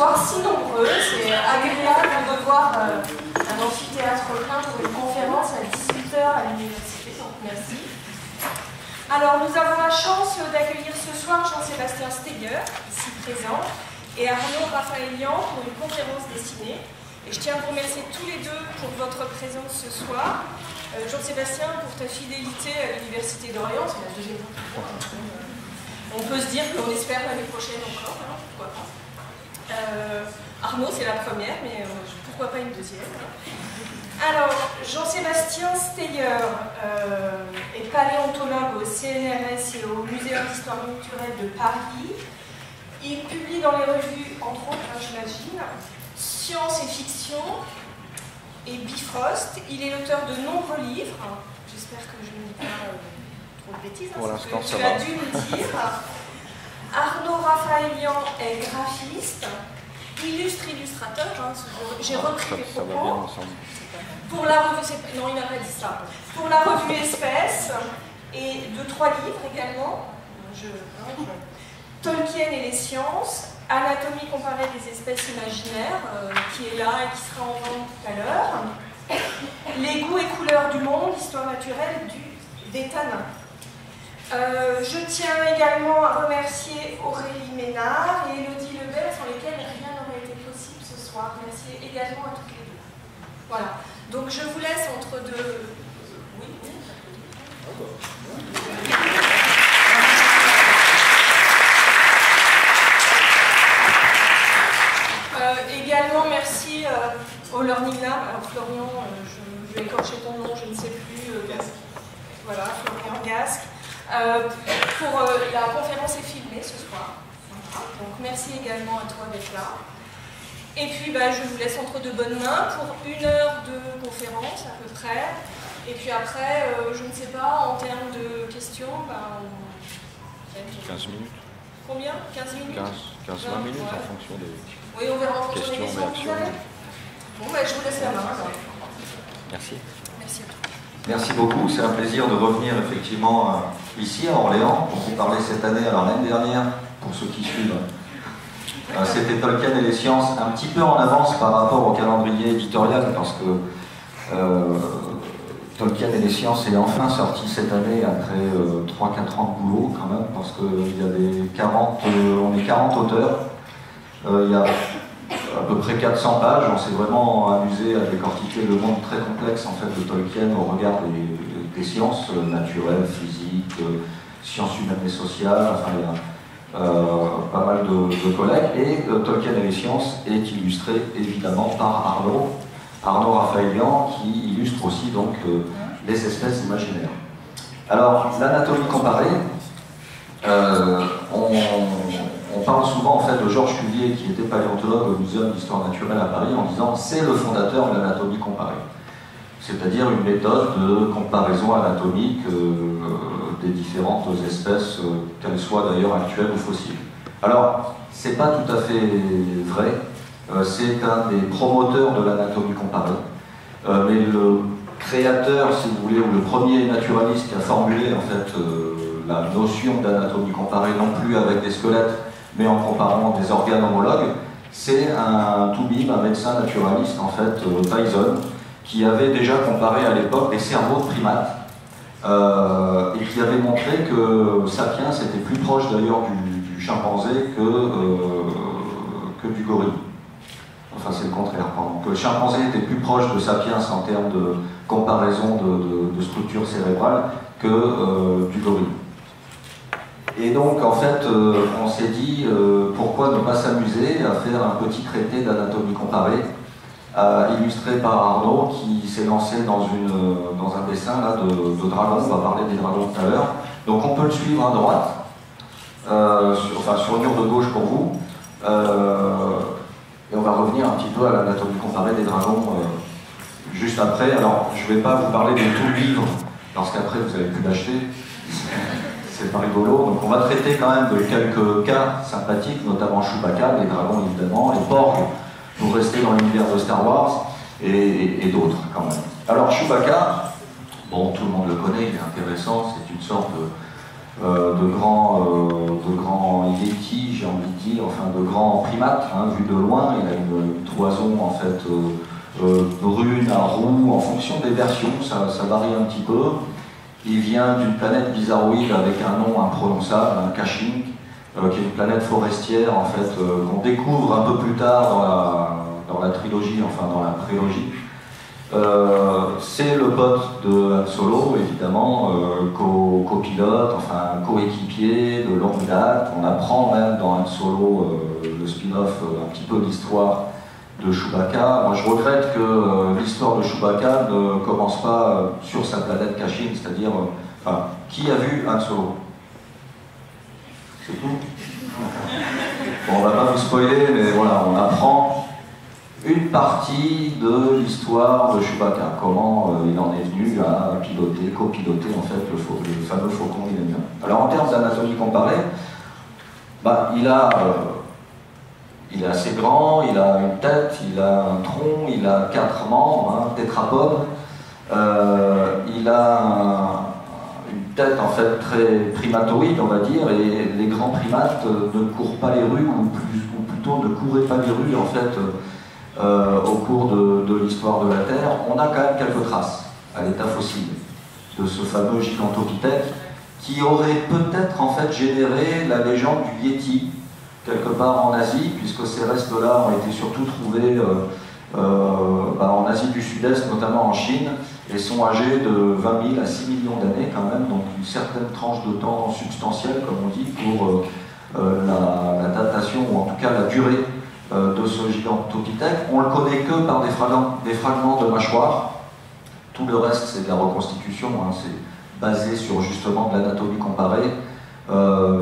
soir si nombreux. C'est agréable de voir un amphithéâtre plein pour une conférence à 18 h à l'université, donc merci. Alors, nous avons la chance d'accueillir ce soir Jean-Sébastien Steger, ici présent, et Arnaud Raphaëlian pour une conférence dessinée. Et je tiens à vous remercier tous les deux pour votre présence ce soir. Jean-Sébastien, pour ta fidélité à l'Université d'Orléans, c'est la deuxième fois. On peut se dire qu'on espère l'année prochaine encore, hein, pourquoi pas. Arnaud, c'est la première, mais pourquoi pas une deuxième. Alors, Jean-Sébastien Steger est paléontologue au CNRS et au Muséum d'Histoire Naturelle de Paris. Il publie dans les revues, entre autres, hein, j'imagine, Science et Fiction et Bifrost. Il est l'auteur de nombreux livres. J'espère que je ne dis pas trop de bêtises. Pour l'instant, ça tu va. as dû me dire. Arnaud Raphaëlian est graphiste, illustrateur. Hein, j'ai repris les propos. Ça va bien ensemble. Pour la revue, non, il n'a pas dit ça. Pour la revue Espèces et de 3 livres également. Tolkien et les sciences, Anatomie comparée des espèces imaginaires, qui est là et qui sera en vente tout à l'heure. Les goûts et couleurs du monde, histoire naturelle des tanins. Je tiens également à remercier Aurélie Ménard et Élodie Lebel, sans lesquelles rien n'aurait été possible ce soir. Merci également à toutes les deux. Voilà. Donc je vous laisse entre deux... Oui. Également, merci au Learning Lab. Alors, Florian, je vais écorcher ton nom, je ne sais plus. Voilà, Florian Gasque. Pour la conférence est filmée ce soir. Voilà. Donc, merci également à toi d'être là. Et puis, je vous laisse entre de bonnes mains pour 1 heure de conférence à peu près. Et puis après, je ne sais pas, en termes de questions, 15 minutes. Combien? 15 minutes? 15-20 minutes, ouais. En fonction des oui, on verra en fonction des questions que vous avez. Bon, je vous laisse la main. Merci. Merci à toi. Merci beaucoup, c'est un plaisir de revenir effectivement ici à Orléans pour vous parler cette année. Alors l'année dernière, pour ceux qui suivent, c'était Tolkien et les sciences, un petit peu en avance par rapport au calendrier éditorial, parce que Tolkien et les sciences est enfin sorti cette année après 3-4 ans de boulot quand même, parce qu'il y avait 40, on est 40 auteurs, il y a à peu près 400 pages, on s'est vraiment amusé à décortiquer le monde très complexe en fait de Tolkien au regard des sciences naturelles, physiques, sciences humaines et sociales, enfin il y a pas mal de collègues, et Tolkien et les sciences est illustré évidemment par Arnaud Raphaëlian, qui illustre aussi donc les espèces imaginaires. Alors, l'anatomie comparée, on parle souvent en fait de Georges Cuvier, qui était paléontologue au Muséum d'Histoire Naturelle à Paris, en disant c'est le fondateur de l'anatomie comparée. C'est-à-dire une méthode de comparaison anatomique des différentes espèces, qu'elles soient d'ailleurs actuelles ou fossiles. Alors, c'est pas tout à fait vrai. C'est un des promoteurs de l'anatomie comparée, mais le créateur, si vous voulez, ou le premier naturaliste qui a formulé en fait la notion d'anatomie comparée, non plus avec des squelettes, mais en comparant des organes homologues, c'est un toubib, un médecin naturaliste en fait, Tyson, qui avait déjà comparé à l'époque les cerveaux de primates et qui avait montré que Sapiens était plus proche d'ailleurs du chimpanzé que du gorille. Enfin, c'est le contraire, pardon. Que le chimpanzé était plus proche de Sapiens en termes de comparaison de structure cérébrale que du gorille. Et donc, en fait, on s'est dit pourquoi ne pas s'amuser à faire un petit traité d'anatomie comparée, illustré par Arnaud, qui s'est lancé dans un dessin là, de dragons. On va parler des dragons tout à l'heure. Donc, on peut le suivre à droite, sur le mur de gauche pour vous. Et on va revenir un petit peu à l'anatomie comparée des dragons juste après. Alors, je ne vais pas vous parler de tout le livre, parce qu'après vous avez pu l'acheter. C'est pas rigolo. Donc on va traiter quand même de quelques cas sympathiques, notamment Chewbacca, les dragons évidemment, les porcs, pour rester dans l'univers de Star Wars, et d'autres quand même. Alors Chewbacca, bon, tout le monde le connaît, il est intéressant, c'est une sorte de grands yétis, j'ai envie de dire, enfin de grands primates, hein, vu de loin. Il a une toison en fait brune à roux, en fonction des versions, ça varie un petit peu. Il vient d'une planète bizarroïde avec un nom imprononçable, un Kashyyyk, qui est une planète forestière en fait qu'on découvre un peu plus tard dans la trilogie, enfin dans la prélogie. C'est le pote de Han Solo, évidemment, copilote, enfin coéquipier de longue date. On apprend même dans Han Solo, le spin-off, un petit peu l'histoire de Chewbacca. Moi je regrette que l'histoire de Chewbacca ne commence pas sur sa planète Kashyyyk, c'est-à-dire, enfin, qui a vu Han Solo? C'est tout. Bon, on va pas vous spoiler, mais voilà, on apprend une partie de l'histoire de Chewbacca, comment il en est venu à piloter, copiloter en fait le fameux faucon millénaire. Alors en termes d'anatomie comparée, bah, il est assez grand, il a une tête, il a un tronc, il a 4 membres, hein, tétrapode. Il a une tête en fait très primatoïde, on va dire, et les grands primates ne courent pas les rues, ou plutôt ne couraient pas les rues en fait au cours de l'histoire de la Terre. On a quand même quelques traces à l'état fossile de ce fameux gigantopithèque qui aurait peut-être en fait généré la légende du Yéti quelque part en Asie, puisque ces restes-là ont été surtout trouvés en Asie du Sud-Est, notamment en Chine, et sont âgés de 20 000 à 6 millions d'années quand même, donc une certaine tranche de temps substantielle, comme on dit, pour la datation, ou en tout cas la durée de ce gigantopithèque. On ne le connaît que par des fragments de mâchoire. Tout le reste, c'est de la reconstitution, hein, c'est basé sur justement de l'anatomie comparée,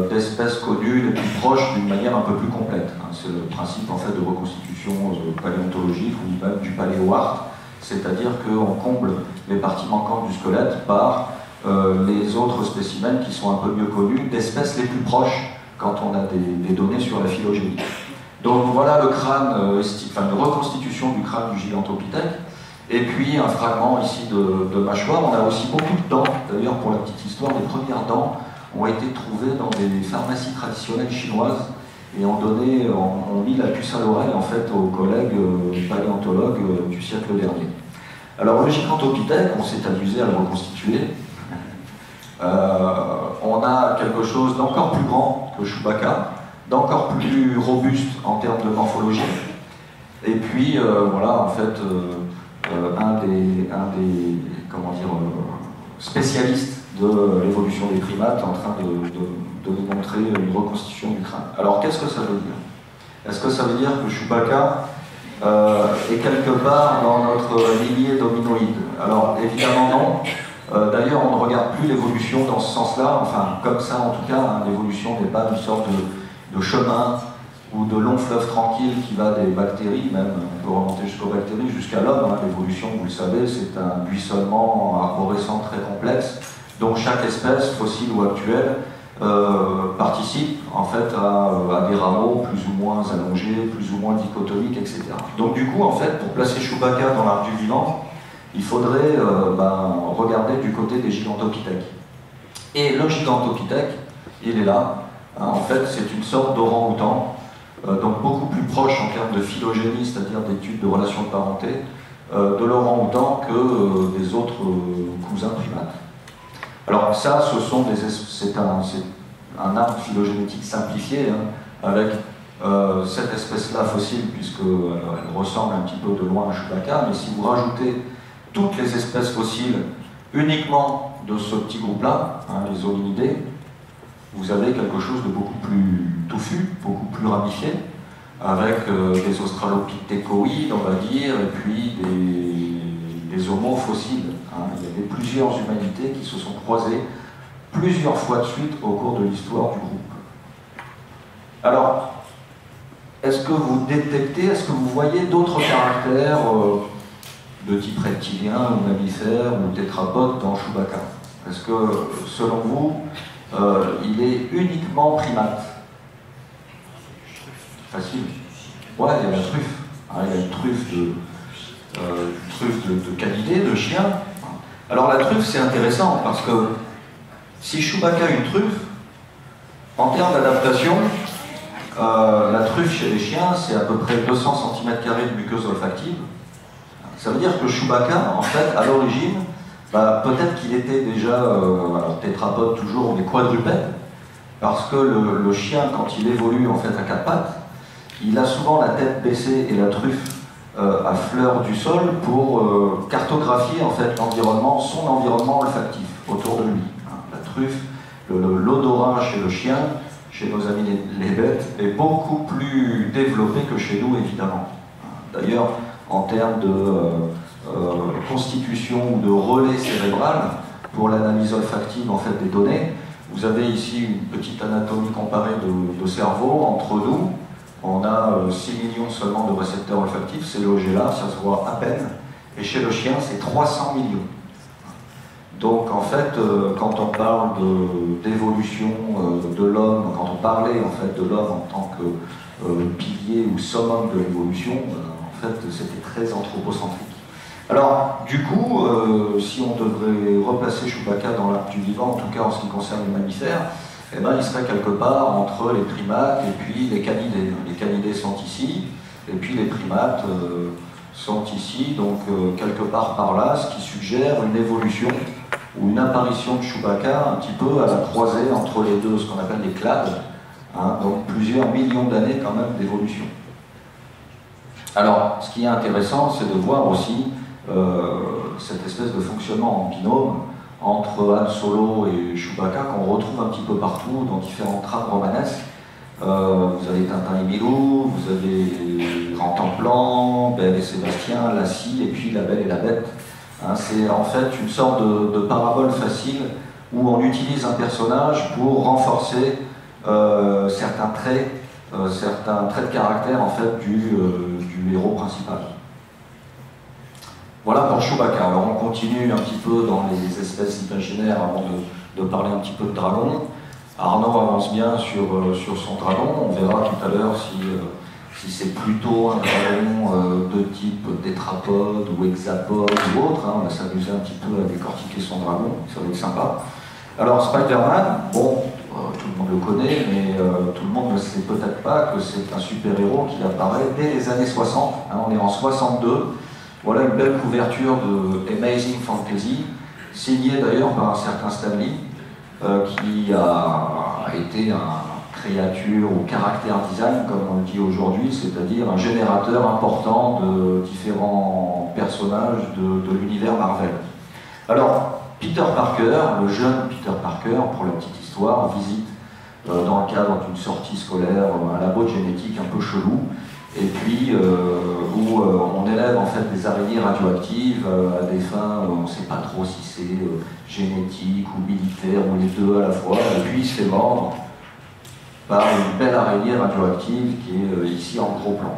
d'espèces connues les plus proches d'une manière un peu plus complète. Hein. C'est le principe en fait de reconstitution paléontologique ou même du paléo-art, c'est-à-dire qu'on comble les parties manquantes du squelette par les autres spécimens qui sont un peu mieux connus, d'espèces les plus proches quand on a des données sur la phylogénie. Donc voilà le crâne, une reconstitution du crâne du gigantopithèque, et puis un fragment ici de mâchoire. On a aussi beaucoup de dents, d'ailleurs pour la petite histoire, les premières dents ont été trouvées dans des pharmacies traditionnelles chinoises et ont mis la puce à l'oreille en fait aux collègues paléontologues du siècle dernier. Alors le gigantopithèque, on s'est amusé à le reconstituer. On a quelque chose d'encore plus grand que Chewbacca, d'encore plus robuste en termes de morphologie, et puis voilà en fait un des spécialistes de l'évolution des primates en train de nous montrer une reconstitution du crâne. Alors qu'est-ce que ça veut dire? Est-ce que ça veut dire que Chewbacca est quelque part dans notre lignée d'hominoïdes? Alors évidemment non. D'ailleurs on ne regarde plus l'évolution dans ce sens-là, enfin comme ça en tout cas, hein, l'évolution n'est pas une sorte de chemin ou de long fleuve tranquille qui va des bactéries, même on peut remonter jusqu'aux bactéries, jusqu'à l'homme. Hein. L'évolution, vous le savez, c'est un buissonnement arborescent très complexe, dont chaque espèce, fossile ou actuelle, participe en fait à des rameaux plus ou moins allongés, plus ou moins dichotomiques, etc. Donc du coup, en fait, pour placer Chewbacca dans l'arc du vivant, il faudrait regarder du côté des gigantopithèques. Et le gigantopithèque, il est là. Hein, en fait, c'est une sorte d'orang-outan, donc beaucoup plus proche en termes de phylogénie, c'est-à-dire d'études de relations de parenté, de l'orang-outan que des autres cousins primates. Alors ça, c'est un arbre phylogénétique simplifié, hein, avec cette espèce-là fossile, puisqu'elle ressemble un petit peu de loin à Chewbacca, mais si vous rajoutez toutes les espèces fossiles uniquement de ce petit groupe-là, hein, les hominidés, vous avez quelque chose de beaucoup plus touffu, beaucoup plus ramifié, avec des australopithècoïdes, on va dire, et puis des homos fossiles. Hein. Il y avait plusieurs humanités qui se sont croisées plusieurs fois de suite au cours de l'histoire du groupe. Alors, est-ce que vous détectez, est-ce que vous voyez d'autres caractères de type reptilien, ou mammifère, ou tétrapode dans Chewbacca? Est-ce que, selon vous, il est uniquement primate? Facile. Ouais, il y a la truffe. Hein, il y a une truffe de canidés, de chiens. Alors la truffe, c'est intéressant parce que Si Chewbacca a une truffe, en termes d'adaptation, la truffe chez les chiens, c'est à peu près 200 cm² de muqueuse olfactive. Ça veut dire que Chewbacca, en fait, à l'origine, peut-être qu'il était déjà, alors tétrapode toujours, mais quadrupède, parce que le chien, quand il évolue en fait à quatre pattes, il a souvent la tête baissée et la truffe à fleur du sol pour cartographier en fait l'environnement, son environnement olfactif autour de lui. La truffe, l'odorat chez le chien, chez nos amis les bêtes, est beaucoup plus développé que chez nous évidemment. D'ailleurs, en termes de constitution ou de relais cérébral pour l'analyse olfactive en fait des données, vous avez ici une petite anatomie comparée de cerveau entre nous. On a 6 millions seulement de récepteurs olfactifs, c'est logé là, ça se voit à peine. Et chez le chien, c'est 300 millions. Donc en fait, quand on parle d'évolution de l'homme, quand on parlait en fait de l'homme en tant que pilier ou summum de l'évolution, en fait, c'était très anthropocentrique. Alors, du coup, si on devrait replacer Chewbacca dans l'arc du vivant, en tout cas en ce qui concerne les mammifères, eh ben, il serait quelque part entre les primates et puis les canidés. Les canidés sont ici, et puis les primates sont ici, donc quelque part par là, ce qui suggère une évolution ou une apparition de Chewbacca un petit peu à la croisée entre les deux, ce qu'on appelle les clades, hein, donc plusieurs millions d'années quand même d'évolution. Alors, ce qui est intéressant, c'est de voir aussi cette espèce de fonctionnement en binôme entre Han Solo et Chewbacca qu'on retrouve un petit peu partout dans différentes trames romanesques. Vous avez Tintin et Milou, vous avez Grand Templan, Belle et Sébastien, Lassie, et puis La Belle et la Bête. Hein, c'est en fait une sorte de parabole facile où on utilise un personnage pour renforcer certains traits de caractère en fait, du héros principal. Voilà pour Chewbacca. Alors on continue un petit peu dans les espèces imaginaires avant de parler un petit peu de dragon. Arnaud avance bien sur son dragon. On verra tout à l'heure si c'est plutôt un dragon de type tétrapode ou hexapode ou autre. Hein. On va s'amuser un petit peu à décortiquer son dragon, ça va être sympa. Alors Spider-Man, bon, tout le monde le connaît, mais tout le monde ne sait peut-être pas que c'est un super-héros qui apparaît dès les années 60. Hein. On est en 62. Voilà une belle couverture de Amazing Fantasy, signée d'ailleurs par un certain Stan Lee, qui a été un créature ou caractère design, comme on le dit aujourd'hui, c'est-à-dire un générateur important de différents personnages de l'univers Marvel. Alors, Peter Parker, le jeune Peter Parker, pour la petite histoire, visite dans le cadre d'une sortie scolaire un labo de génétique un peu chelou, et puis où on élève en fait des araignées radioactives à des fins, on ne sait pas trop si c'est génétique ou militaire ou les deux à la fois, et puis il se fait mordre par une belle araignée radioactive qui est ici en gros plan.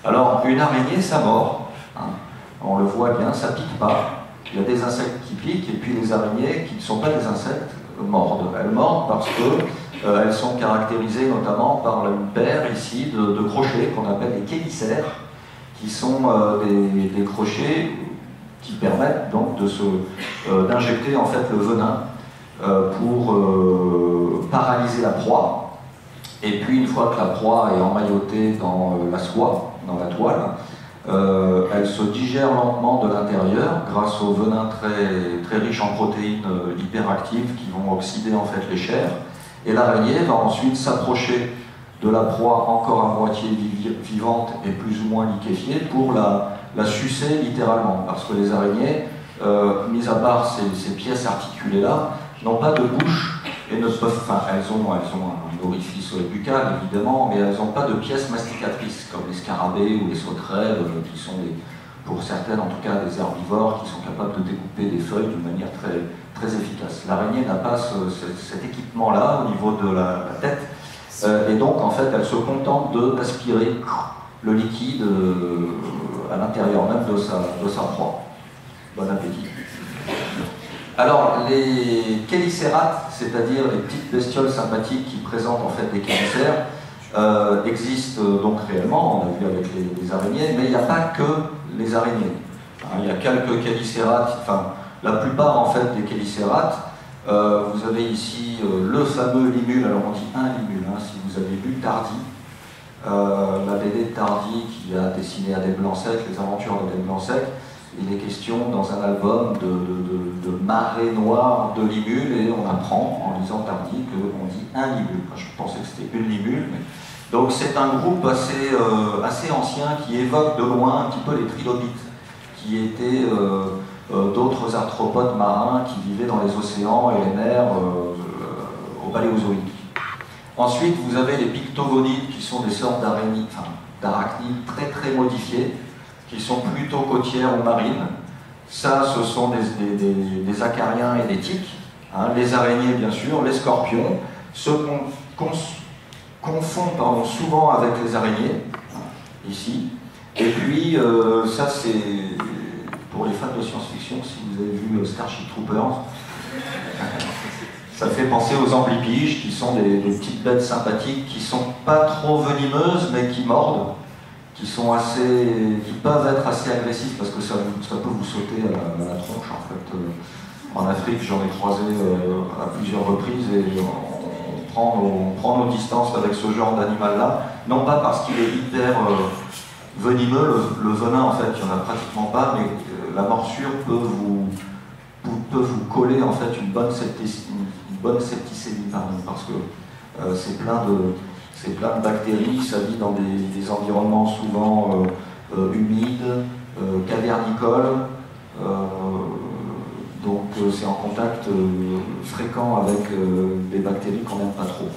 Alors une araignée ça mord, hein, on le voit bien, ça pique pas, il y a des insectes qui piquent et puis les araignées qui ne sont pas des insectes mordent. Elles mordent parce que elles sont caractérisées notamment par une paire ici de crochets qu'on appelle les chélicères, qui sont des crochets qui permettent donc d'injecter en fait le venin pour paralyser la proie. Et puis une fois que la proie est emmaillotée dans la soie, dans la toile, elle se digère lentement de l'intérieur grâce au venin très riche en protéines hyperactives qui vont oxyder en fait les chairs. Et l'araignée va ensuite s'approcher de la proie encore à moitié vivante et plus ou moins liquéfiée pour la sucer littéralement. Parce que les araignées, mis à part ces pièces articulées-là, n'ont pas de bouche et ne peuvent, enfin, elles ont un orifice buccal évidemment, mais elles n'ont pas de pièces masticatrices comme les scarabées ou les sauterelles, qui sont pour certaines en tout cas des herbivores qui sont capables de découper des feuilles d'une manière très efficace. L'araignée n'a pas cet équipement-là au niveau de la tête, et donc en fait elle se contente d'aspirer le liquide à l'intérieur même de sa proie. Bon appétit. Alors les chélicérates, c'est-à-dire les petites bestioles sympathiques qui présentent en fait des chélicères, existent donc réellement, on a vu avec les araignées, mais il n'y a pas que les araignées. Il y a quelques chélicérates, enfin la plupart en fait des chélicérates Vous avez ici le fameux limule, alors on dit un limule, hein, si vous avez lu Tardy, la BD de Tardy qui a dessiné Adèle Blanc-Sec, les aventures d'Adèle Blanc-Sec. Il est question dans un album de marée noire de limules, et on apprend en lisant Tardy qu'on dit un limule. Je pensais que c'était une limule. Mais... Donc c'est un groupe assez ancien qui évoque de loin un petit peu les trilobites, qui étaient d'autres arthropodes marins qui vivaient dans les océans et les mers au Paléozoïque. Ensuite, vous avez les pictogonides, qui sont des sortes d'arachnides très très modifiées, qui sont plutôt côtières ou marines. Ça, ce sont des acariens et des tiques. Hein, les araignées, bien sûr, les scorpions, se confondent souvent avec les araignées, ici. Et puis, ça, c'est pour les fans de science-fiction, si vous avez vu Starship Troopers. Ça fait penser aux amblipiges, qui sont des petites bêtes sympathiques, qui sont pas trop venimeuses, mais qui mordent, qui peuvent être assez agressifs, parce que ça peut vous sauter à la tronche, en fait. En Afrique, j'en ai croisé à plusieurs reprises, et on prend nos distances avec ce genre d'animal-là, non pas parce qu'il est hyper venimeux, le venin, en fait, il n'y en a pratiquement pas, mais la morsure peut vous coller, en fait, une bonne septicémie, parce que c'est plein de bactéries, ça vit dans des environnements souvent humides, cavernicoles, donc c'est en contact fréquent avec des bactéries qu'on n'aime pas trop.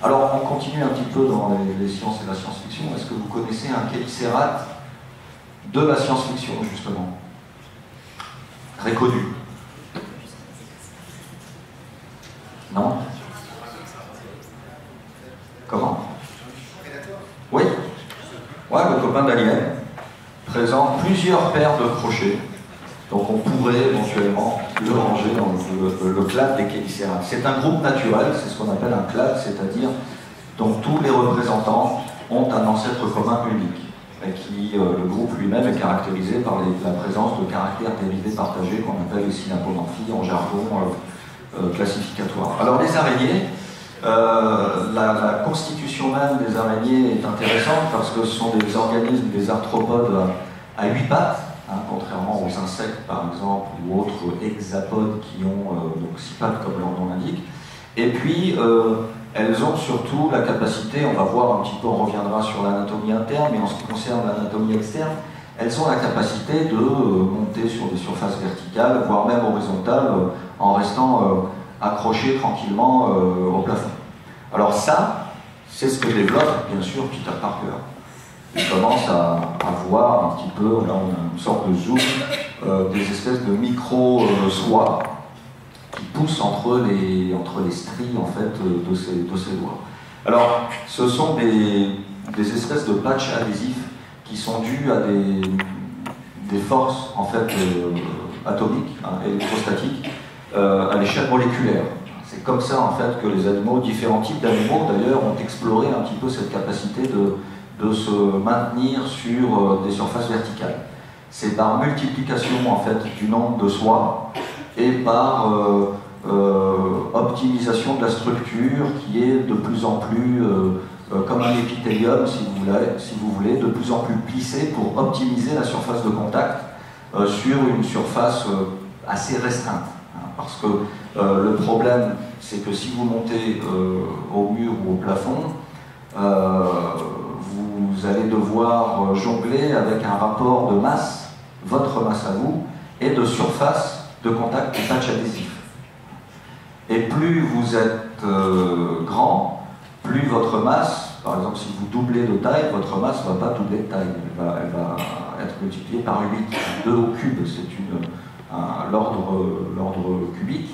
Alors on continue un petit peu dans les sciences et la science-fiction. Est-ce que vous connaissez un chélicérate de la science-fiction, justement? Très connu. Non? Comment? Oui. Ouais, le copain d'Alien présente plusieurs paires de crochets. Donc on pourrait éventuellement le ranger dans le clade des chélicérates. C'est un groupe naturel, c'est ce qu'on appelle un clade, c'est-à-dire dont tous les représentants ont un ancêtre commun unique. Et qui, le groupe lui-même est caractérisé par la présence de caractères dérivés partagés qu'on appelle les synapomorphies en jargon classificatoire. Alors les araignées, la constitution même des araignées est intéressante parce que ce sont des organismes, des arthropodes à 8 pattes, hein, contrairement aux insectes par exemple ou autres hexapodes qui ont donc 6 pattes comme leur nom l'indique. Et puis elles ont surtout la capacité, on va voir un petit peu, on reviendra sur l'anatomie interne, mais en ce qui concerne l'anatomie externe, elles ont la capacité de monter sur des surfaces verticales, voire même horizontales, en restant accrochées tranquillement au plafond. Alors ça, c'est ce que développe bien sûr Peter Parker. Il commence à voir un petit peu, là on a une sorte de zoom, des espèces de micro-soies qui poussent entre les stries en fait, de ses doigts. Alors, ce sont des espèces de patchs adhésifs qui sont dus à des forces en fait, atomiques, hein, électrostatiques, à l'échelle moléculaire. C'est comme ça en fait que les animaux, différents types d'animaux d'ailleurs, ont exploré un petit peu cette capacité de se maintenir sur des surfaces verticales. C'est par multiplication en fait du nombre de soies et par optimisation de la structure qui est de plus en plus comme un épithélium si vous voulez, de plus en plus plissé pour optimiser la surface de contact sur une surface assez restreinte. Hein, parce que le problème c'est que si vous montez au mur ou au plafond, vous allez devoir jongler avec un rapport de masse, votre masse à vous, et de surface de contact du patch adhésif. Et plus vous êtes grand, plus votre masse, par exemple si vous doublez de taille, votre masse ne va pas doubler de taille, elle va être multipliée par 8, 2 au cube, c'est l'ordre cubique.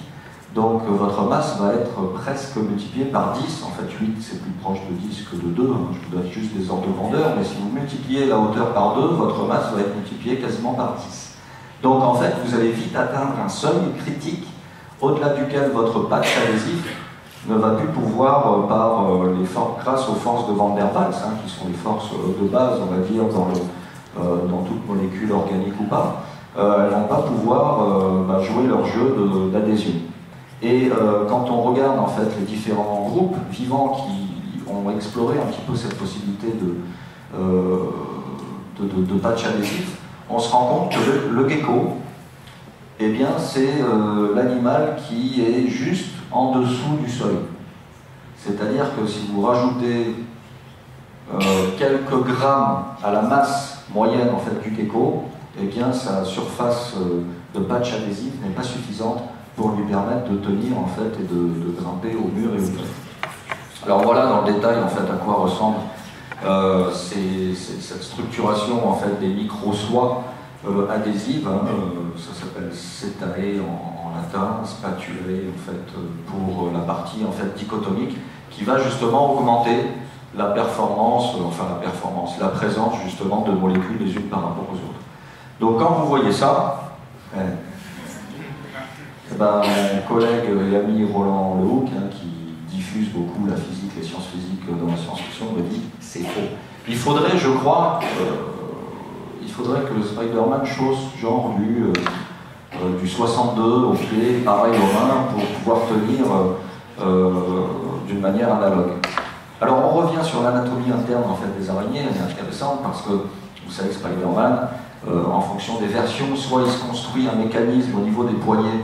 Donc votre masse va être presque multipliée par 10, en fait 8 c'est plus proche de 10 que de 2, hein. Je vous donne juste des ordres de grandeur, mais si vous multipliez la hauteur par 2, votre masse va être multipliée quasiment par 10. Donc en fait vous allez vite atteindre un seuil critique au-delà duquel votre patch adhésif ne va plus pouvoir, grâce aux forces de Van der Waals, hein, qui sont les forces de base, on va dire, dans toute molécule organique ou pas, elles ne vont pas pouvoir jouer leur jeu d'adhésion. Et quand on regarde en fait les différents groupes vivants qui ont exploré un petit peu cette possibilité de patch adhésif, on se rend compte que le gecko, eh bien, c'est l'animal qui est juste en dessous du seuil. C'est-à-dire que si vous rajoutez quelques grammes à la masse moyenne en fait, du gecko, eh bien, sa surface de patch adhésif n'est pas suffisante pour lui permettre de tenir en fait, et de grimper au mur et au plafond. Alors voilà dans le détail en fait, à quoi ressemble cette structuration en fait, des micro-soies adhésives, hein, ça s'appelle setae en latin, spatulae en fait, pour la partie en fait, dichotomique, qui va justement augmenter la performance, la présence justement de molécules les unes par rapport aux autres. Donc quand vous voyez ça, mon collègue et ami Roland Lehoucq, hein, qui diffuse beaucoup la physique, les sciences physiques dans la science-fiction, me dit c'est faux. Il faudrait, je crois, que le Spider-Man chausse genre du 62 au pied, pareil aux mains, pour pouvoir tenir d'une manière analogue. Alors on revient sur l'anatomie interne en fait, des araignées, elle est intéressante parce que vous savez que Spider-Man, en fonction des versions, soit il se construit un mécanisme au niveau des poignets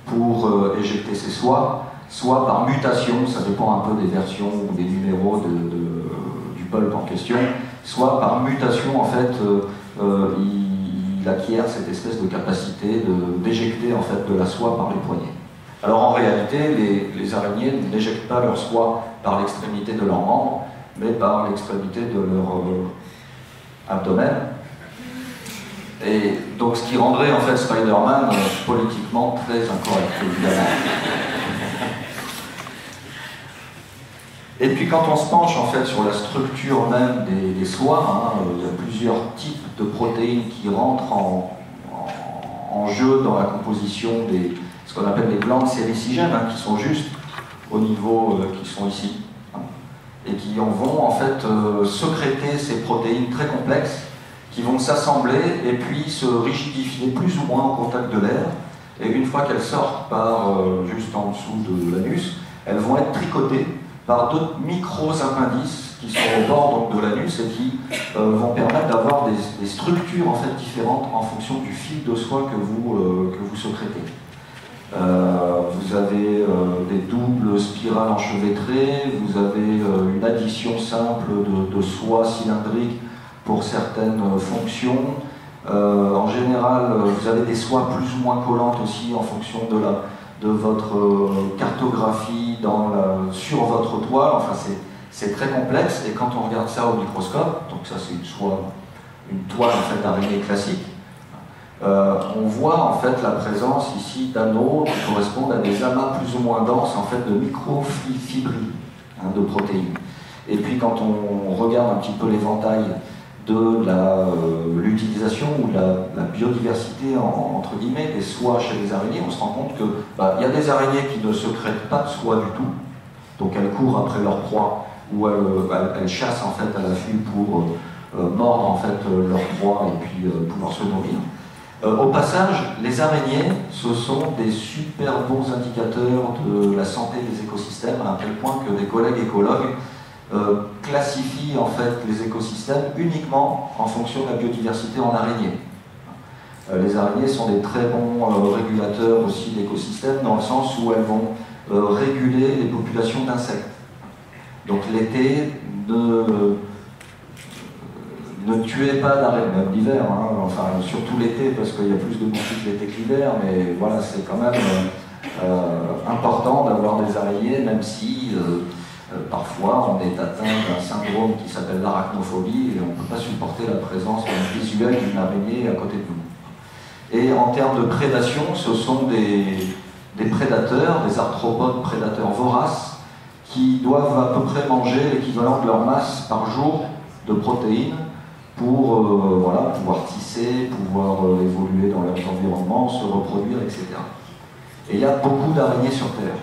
pour éjecter ses soies, soit par mutation, ça dépend un peu des versions ou des numéros du pulp en question, soit par mutation en fait il acquiert cette espèce de capacité d'éjecter en fait de la soie par les poignets. Alors en réalité, les araignées n'éjectent pas leur soie par l'extrémité de leurs membres, mais par l'extrémité de leur abdomen. Et donc ce qui rendrait en fait Spider-Man politiquement très incorrect, évidemment. Et puis quand on se penche en fait sur la structure même des soies, hein, il y a plusieurs types de protéines qui rentrent en jeu dans la composition ce qu'on appelle les glandes séricigènes, hein, qui sont juste au niveau, qui sont ici, hein, et qui vont en fait sécréter ces protéines très complexes, qui vont s'assembler et puis se rigidifier plus ou moins au contact de l'air. Et une fois qu'elles sortent par juste en dessous de l'anus, elles vont être tricotées par d'autres micro-appendices qui sont au bord donc, de l'anus et qui vont permettre d'avoir des structures en fait, différentes en fonction du fil de soie que vous sécrétez. Vous avez des doubles spirales enchevêtrées, vous avez une addition simple de soie cylindrique pour certaines fonctions. En général, vous avez des soies plus ou moins collantes aussi en fonction de votre cartographie sur votre toile. Enfin, c'est très complexe et quand on regarde ça au microscope, donc ça c'est une toile en fait, d'araignée classique, on voit en fait la présence ici d'anneaux qui correspondent à des amas plus ou moins denses en fait, de microfibrilles, hein, de protéines. Et puis quand on regarde un petit peu l'éventail de l'utilisation ou de la biodiversité entre guillemets des soies chez les araignées, on se rend compte que y a des araignées qui ne sécrètent pas de soie du tout, donc elles courent après leur proie ou elles chassent en fait à l'affût pour mordre en fait leur proie et puis pouvoir se nourrir. Au passage, les araignées, ce sont des super bons indicateurs de la santé des écosystèmes, à tel point que des collègues écologues classifient en fait les écosystèmes uniquement en fonction de la biodiversité en araignées. Les araignées sont des très bons régulateurs aussi d'écosystèmes dans le sens où elles vont réguler les populations d'insectes. Donc l'été, ne tuez pas d'araignées, même l'hiver, hein, enfin surtout l'été parce qu'il y a plus de moustiques l'été que l'hiver, mais voilà, c'est quand même important d'avoir des araignées, même si parfois on est atteint d'un syndrome qui s'appelle l'arachnophobie et on ne peut pas supporter la présence visuelle d'une araignée à côté de nous. Et en termes de prédation, ce sont des prédateurs, des arthropodes prédateurs voraces qui doivent à peu près manger l'équivalent de leur masse par jour de protéines pour pouvoir tisser, pouvoir évoluer dans leur environnement, se reproduire, etc. Et il y a beaucoup d'araignées sur Terre.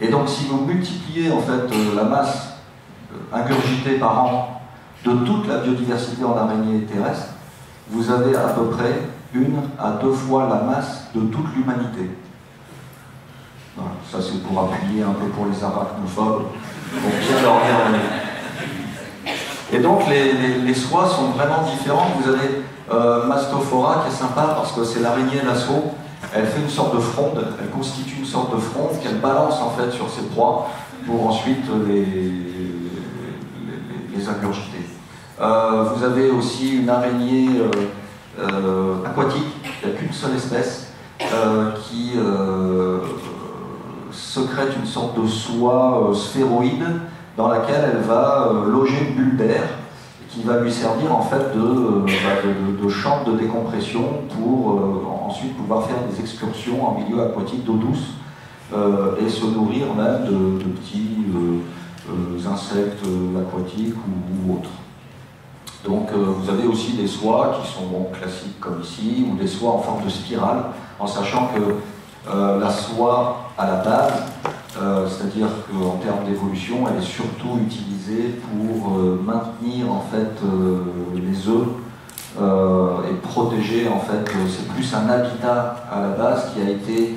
Et donc si vous multipliez en fait la masse ingurgitée par an de toute la biodiversité en araignées terrestres, vous avez à peu près 1 à 2 fois la masse de toute l'humanité. Ça c'est pour appuyer un peu pour les arachnophobes, pour bien dormir la nuit. Et donc les soies sont vraiment différentes. Vous avez Mastophora qui est sympa parce que c'est l'araignée d'assaut. Elle fait une sorte de fronde, elle constitue une sorte de fronde qu'elle balance en fait sur ses proies pour ensuite les ingurgiter. Vous avez aussi une araignée aquatique, il n'y a qu'une seule espèce, qui sécrète une sorte de soie sphéroïde dans laquelle elle va loger une bulle d'air qui va lui servir en fait de champ de décompression pour ensuite pouvoir faire des excursions en milieu aquatique d'eau douce et se nourrir même de petits insectes aquatiques ou autres. Donc vous avez aussi des soies qui sont classiques comme ici, ou des soies en forme de spirale, en sachant que la soie à la base, c'est-à-dire qu'en termes d'évolution, elle est surtout utilisée pour maintenir en fait les œufs et protéger en fait, c'est plus un habitat à la base qui a été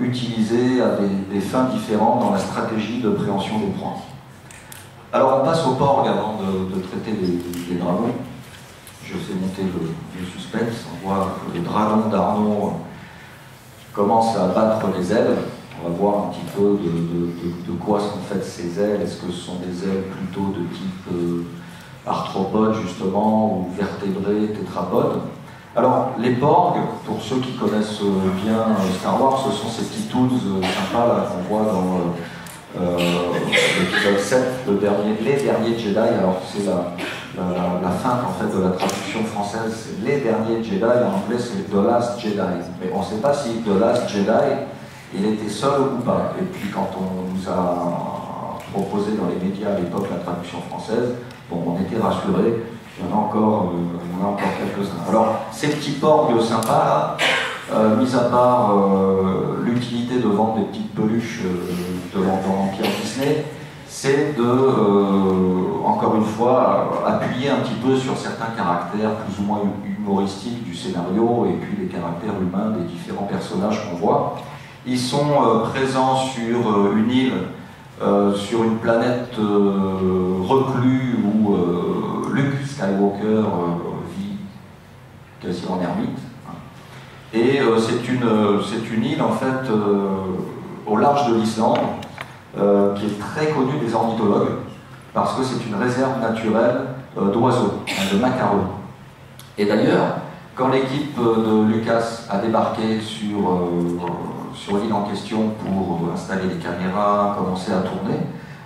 utilisé à des fins différentes dans la stratégie de préhension des proies. Alors on passe au porg avant de traiter les dragons. Je fais monter le suspense. On voit que le dragon d'Arnaud commence à battre les ailes. On va voir un petit peu de quoi sont faites ces ailes. Est-ce que ce sont des ailes plutôt de type arthropode justement, ou vertébrés, tétrapodes. Alors les porgs, pour ceux qui connaissent bien Star Wars, ce sont ces petits toons sympas là qu'on voit dans l'épisode 7, les derniers Jedi. Alors c'est la fin en fait de la traduction française, c'est les derniers Jedi, en anglais c'est The Last Jedi. Mais on ne sait pas si The Last Jedi, il était seul ou pas. Et puis quand on nous a proposé dans les médias à l'époque la traduction française, bon, on était rassurés, il y en a encore quelques-uns. Alors ces petits porgs sympas là, mis à part l'utilité de vendre des petites peluches dans l'Empire Disney, c'est encore une fois, appuyer un petit peu sur certains caractères plus ou moins humoristiques du scénario et puis les caractères humains des différents personnages qu'on voit. Ils sont présents sur une île, sur une planète reclue où Luke Skywalker vit quasi en ermite. Et c'est une île en fait au large de l'Islande qui est très connue des ornithologues parce que c'est une réserve naturelle d'oiseaux, de macareux. Et d'ailleurs, quand l'équipe de Lucas a débarqué sur l'île en question pour installer des caméras, commencer à tourner,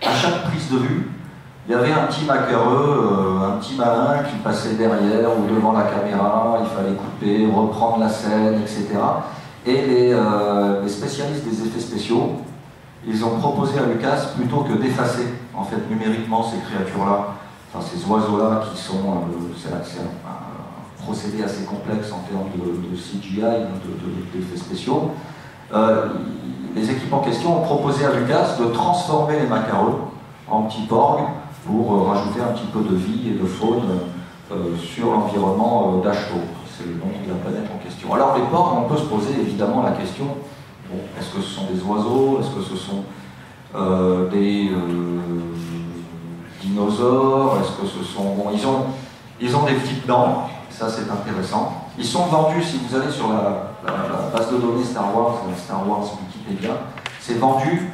à chaque prise de vue, il y avait un petit macareux, un petit malin qui passait derrière ou devant la caméra, il fallait couper, reprendre la scène, etc. Et les spécialistes des effets spéciaux, ils ont proposé à Lucas, plutôt que d'effacer en fait numériquement ces créatures-là, enfin ces oiseaux-là qui sont, c'est un procédé assez complexe en termes de CGI, d'effets spéciaux, les équipes en question ont proposé à Lucas de transformer les macareux en petits porgs pour rajouter un petit peu de vie et de faune sur l'environnement d'Ashto. C'est le nom de la planète en question. Alors les porgs, on peut se poser évidemment la question, bon, est-ce que ce sont des oiseaux, est-ce que ce sont des dinosaures, est-ce que ce sont... Bon, ils ont des petites dents, ça c'est intéressant. Ils sont vendus, si vous allez sur la base de données Star Wars Wikipédia, c'est vendu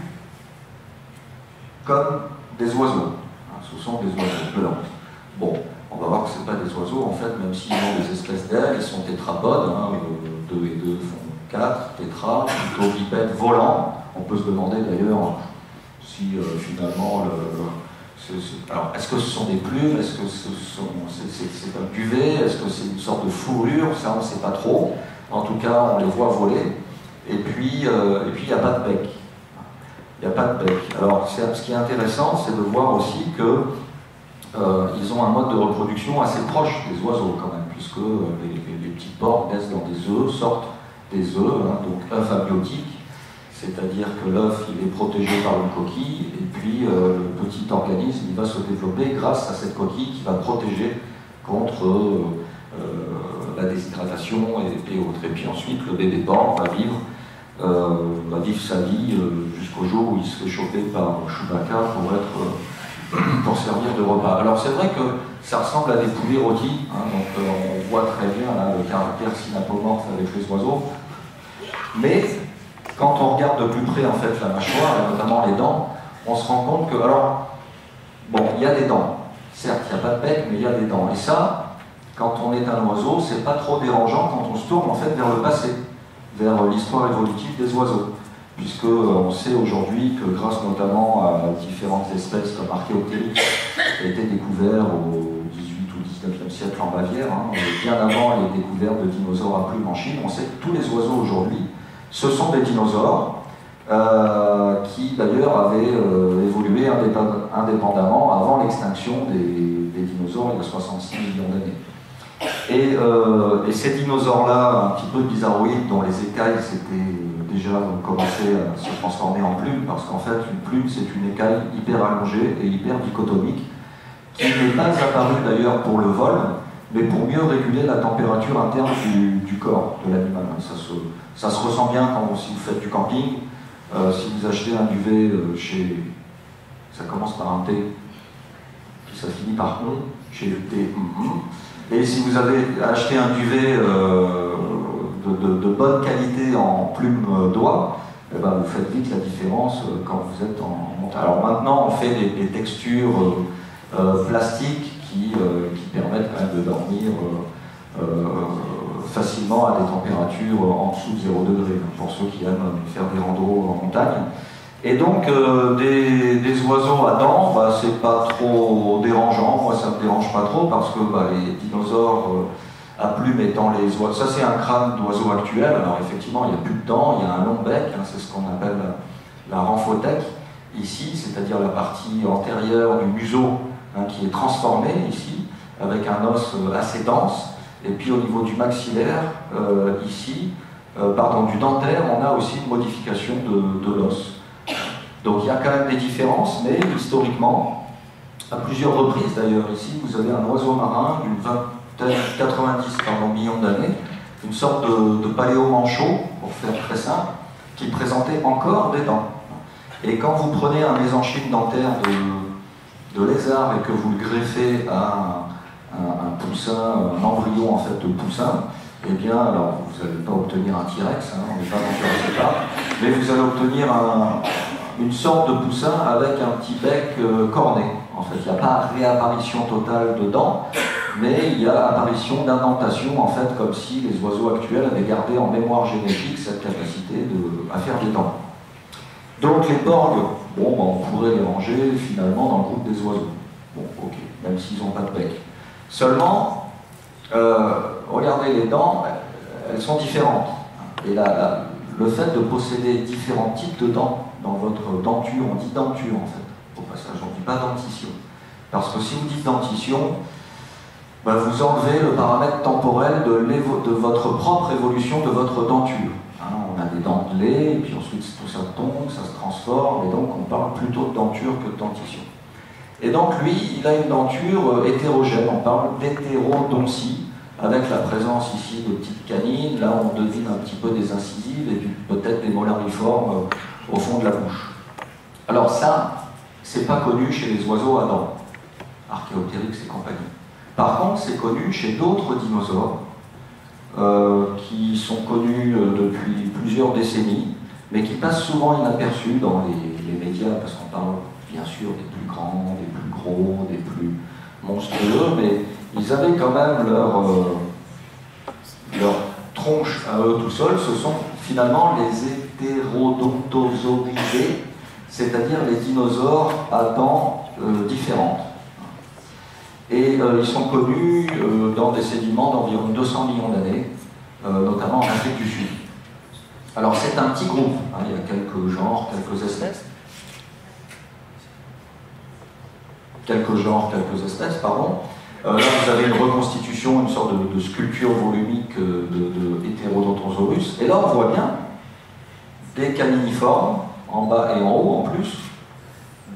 comme des oiseaux. Ce sont des oiseaux blancs. Bon, on va voir que ce n'est pas des oiseaux, en fait, même s'ils ont des espèces d'ailes, ils sont tétrapodes, 2 et 2 font 4, tétra, plutôt bipèdes volants. On peut se demander d'ailleurs si finalement... alors, est-ce que ce sont des plumes? Est-ce que c'est un duvet? Est-ce que c'est une sorte de fourrure? Ça, on ne sait pas trop. En tout cas, on les voit voler. Et puis, il n'y a pas de bec. Il n'y a pas de bec. Alors, ce qui est intéressant, c'est de voir aussi qu'ils ont un mode de reproduction assez proche des oiseaux, quand même, puisque les petits porcs naissent dans des œufs, sortent des œufs, donc œufs abiotiques. C'est-à-dire que l'œuf, il est protégé par une coquille, et puis le petit organisme, il va se développer grâce à cette coquille qui va protéger contre la déshydratation et autres. Et puis ensuite, le bébé porc va vivre vivre sa vie jusqu'au jour où il se fait choper par Chewbacca pour servir de repas. Alors c'est vrai que ça ressemble à des poulets rôtis, hein, donc on voit très bien là, le caractère synapomorphe avec les oiseaux, mais quand on regarde de plus près en fait la mâchoire, et notamment les dents, on se rend compte que, alors, bon, il y a des dents, certes il n'y a pas de bec, mais il y a des dents, et ça, quand on est un oiseau, c'est pas trop dérangeant quand on se tourne en fait vers le passé, vers l'histoire évolutive des oiseaux, puisque on sait aujourd'hui que grâce notamment à différentes espèces comme Archéoptéryx, qui a été découvert au 18 ou 19e siècle en Bavière, hein, bien avant les découvertes de dinosaures à plumes en Chine, on sait que tous les oiseaux aujourd'hui, ce sont des dinosaures qui d'ailleurs avaient évolué indépendamment avant l'extinction des dinosaures il y a 66 millions d'années. Et ces dinosaures-là, un petit peu bizarroïdes, dont les écailles s'étaient déjà commencé à se transformer en plumes, parce qu'en fait, une plume, c'est une écaille hyper allongée et hyper dichotomique, qui n'est pas apparue d'ailleurs pour le vol, mais pour mieux réguler la température interne du corps de l'animal. Ça se ressent bien si vous faites du camping, si vous achetez un duvet chez... Ça commence par un T, puis ça finit par on, chez le T. Et si vous avez acheté un duvet de bonne qualité en plume d'oie, eh ben vous faites vite la différence quand vous êtes en montagne. Alors maintenant, on fait des textures plastiques qui permettent quand même de dormir facilement à des températures en dessous de 0 degré, pour ceux qui aiment faire des randos en montagne. Et donc, des oiseaux à dents, c'est pas trop dérangeant. Moi, ça me dérange pas trop parce que les dinosaures à plumes étant les oiseaux. Ça, c'est un crâne d'oiseau actuel. Alors, effectivement, il n'y a plus de dents, il y a un long bec, hein, c'est ce qu'on appelle la rhamphothèque ici, c'est-à-dire la partie antérieure du museau hein, qui est transformée ici, avec un os assez dense. Et puis, au niveau du maxillaire, ici, du dentaire, on a aussi une modification de l'os. Donc il y a quand même des différences, mais historiquement, à plusieurs reprises d'ailleurs, ici vous avez un oiseau marin d'une 90 millions d'années, une sorte de paléomanchot, pour faire très simple, qui présentait encore des dents. Et quand vous prenez un mésenchyme dentaire de lézard et que vous le greffez à un poussin, un embryon en fait de poussin, eh bien, alors vous n'allez pas obtenir un T-Rex, hein, on n'est pas dans ce cas, mais vous allez obtenir une sorte de poussin avec un petit bec corné. En fait, il n'y a pas réapparition totale de dents, mais il y a apparition d'indentation, en fait, comme si les oiseaux actuels avaient gardé en mémoire génétique cette capacité à faire des dents. Donc les porgues, on pourrait les ranger finalement dans le groupe des oiseaux. Bon, ok, même s'ils n'ont pas de bec. Seulement, regardez les dents, elles sont différentes. Et le fait de posséder différents types de dents dans votre denture, on dit denture en fait, au passage, on ne dit pas dentition. Parce que si vous dites dentition, vous enlevez le paramètre temporel de votre propre évolution de votre denture. Hein, on a des dents de lait, et puis ensuite tout ça tombe, ça se transforme, et donc on parle plutôt de denture que de dentition. Et donc lui, il a une denture hétérogène, on parle d'hétérodontie, avec la présence ici de petites canines, là on devine un petit peu des incisives, et puis peut-être des molariformes au fond de la bouche. Alors ça, c'est pas connu chez les oiseaux à dents, Archéoptéryx et compagnie. Par contre, c'est connu chez d'autres dinosaures, qui sont connus depuis plusieurs décennies, mais qui passent souvent inaperçus dans les médias, parce qu'on parle bien sûr des plus grands, des plus gros, des plus monstrueux, mais ils avaient quand même leur tronche à eux tout seuls. Ce sont finalement les hétérodontosauridae, c'est-à-dire les dinosaures à dents différentes. Et ils sont connus dans des sédiments d'environ 200 millions d'années, notamment en Afrique du Sud. Alors c'est un petit groupe, hein, il y a quelques genres, quelques espèces. Là, vous avez une reconstitution, une sorte de sculpture volumique de Heterodontosaurus. Et là, on voit bien des caniniformes, en bas et en haut en plus.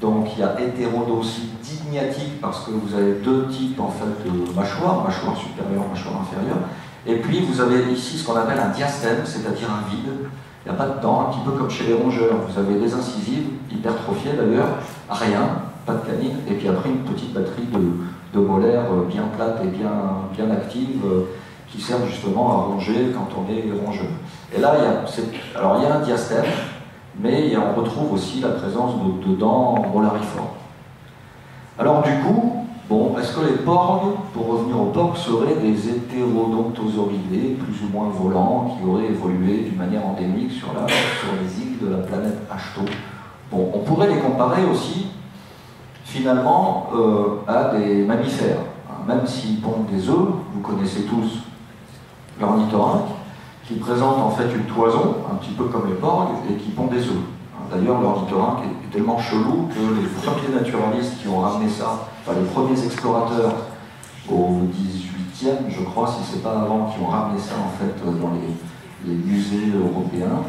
Donc, il y a hétérodontie dignatique, parce que vous avez deux types en fait, de mâchoires, mâchoire supérieure, mâchoire inférieure. Et puis, vous avez ici ce qu'on appelle un diastème, c'est-à-dire un vide, Il n'y a pas de dents, un petit peu comme chez les rongeurs. Vous avez des incisives, hypertrophiées d'ailleurs, rien, pas de canine, et puis après une petite batterie de molaires bien plates et bien actives qui servent justement à ronger quand on est rongeur. Et là, il y a un diastème, mais on retrouve aussi la présence de dents molariformes. Alors du coup, bon, est-ce que les porgs, pour revenir aux porgs, seraient des hétérodontosauridés, plus ou moins volants, qui auraient évolué d'une manière endémique sur les îles de la planète Ashto? Bon, on pourrait les comparer aussi, finalement, à des mammifères. Même s'ils pondent des œufs, vous connaissez tous l'ornithorynque, qui présente en fait une toison, un petit peu comme les porgs, et qui pond des œufs. D'ailleurs, l'ornithorynque est tellement chelou que les premiers naturalistes qui ont ramené ça, enfin les premiers explorateurs au 18e, je crois, si c'est pas avant, qui ont ramené ça en fait dans les musées européens,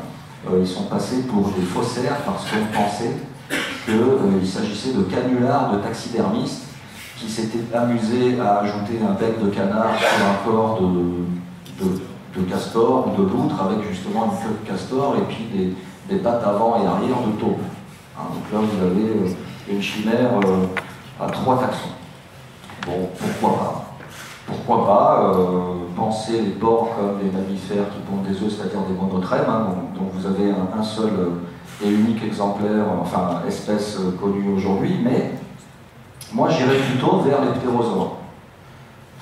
ils sont passés pour des faussaires parce qu'on pensait qu'il s'agissait de canulars de taxidermistes qui s'étaient amusés à ajouter un bec de canard sur un corps de castor ou de loutre avec justement une queue de castor et puis des pattes avant et arrière de taupe. Donc là, vous avez une chimère à 3 taxons. Bon, pourquoi pas? Pourquoi pas penser les porcs comme des mammifères qui pondent des œufs, c'est-à-dire des monotrèmes, donc vous avez un seul et unique exemplaire, enfin espèce connue aujourd'hui, mais moi j'irais plutôt vers les ptérosaures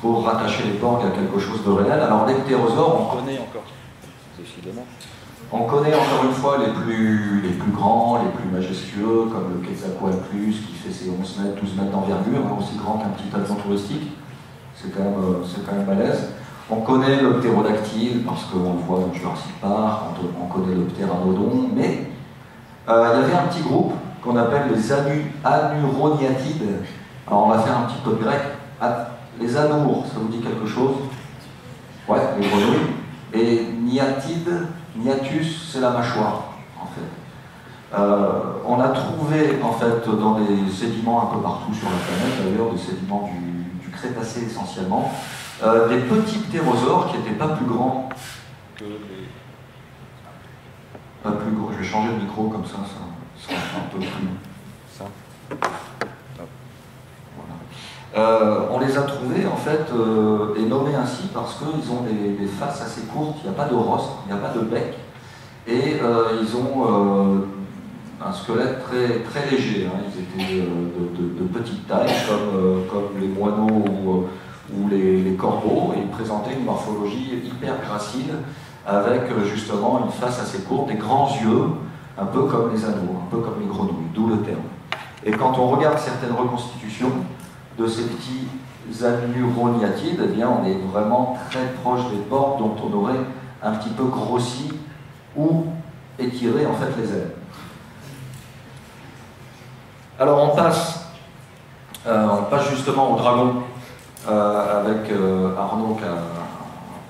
pour rattacher les porcs à quelque chose de réel. Alors les ptérosaures, on connaît encore, décidément. On connaît encore une fois les plus grands, les plus majestueux, comme le Quetzalcoatlus qui fait ses 11 mètres, 12 mètres d'envergure, aussi grand qu'un petit avion touristique. C'est quand même balèze. On connaît le ptérodactyle parce qu'on le voit dans Jurassic Park, on connaît le ptéranodon, mais il y avait un petit groupe qu'on appelle les anuroniatides. Alors on va faire un petit peu de grec. Les anours, ça vous dit quelque chose? Ouais, les grenouilles. Et niatide, niatus, c'est la mâchoire, en fait. On a trouvé, en fait, dans des sédiments un peu partout sur la planète, d'ailleurs, des sédiments du Crétacé essentiellement, des petits ptérosaures qui n'étaient pas plus grands que les... Pas plus gros, je vais changer le micro comme ça sera un peu plus simple. Voilà. On les a trouvés en fait et nommés ainsi parce qu'ils ont des faces assez courtes, il n'y a pas de rostre, il n'y a pas de bec, et ils ont un squelette très léger, hein. Ils étaient de petite taille comme les moineaux ou les corbeaux, et ils présentaient une morphologie hyper gracile avec justement une face assez courte, des grands yeux, un peu comme les anours, un peu comme les grenouilles, d'où le terme. Et quand on regarde certaines reconstitutions de ces petits anuroniatides, eh bien on est vraiment très proche des porcs dont on aurait un petit peu grossi ou étiré en fait les ailes. Alors on passe justement au dragon avec Arnaud qui a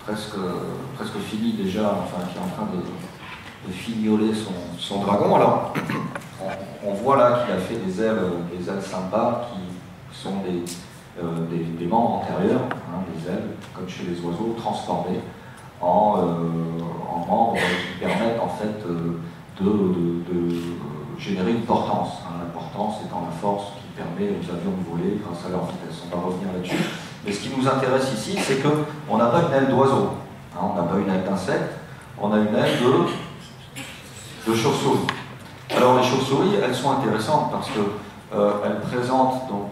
presque fini déjà, enfin qui est en train de fignoler son dragon. Alors on voit là qu'il a fait des ailes sympas qui sont des membres antérieurs, hein, des ailes, comme chez les oiseaux, transformés en membres qui permettent en fait de générer une portance. Hein, la portance étant la force qui permet aux avions de voler grâce à leur vitesse. On va revenir là-dessus. Mais ce qui nous intéresse ici, c'est qu'on n'a pas une aile d'oiseau, hein, on n'a pas une aile d'insecte, on a une aile de chauve-souris. Alors les chauves-souris, elles sont intéressantes parce qu'elles présentent donc,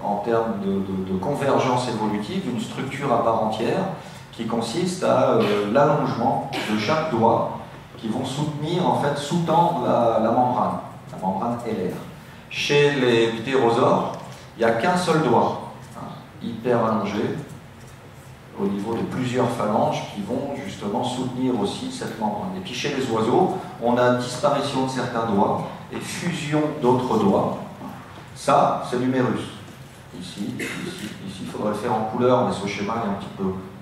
en termes de convergence évolutive une structure à part entière qui consiste à l'allongement de chaque doigt qui vont soutenir, en fait, sous-tendre la membrane ailaire. Chez les ptérosaures, il n'y a qu'un seul doigt, hein, hyper allongé, au niveau de plusieurs phalanges qui vont justement soutenir aussi cette membrane. Et puis chez les oiseaux, on a disparition de certains doigts et fusion d'autres doigts. Ça, c'est l'humérus. Ici, il faudrait le faire en couleur, mais ce schéma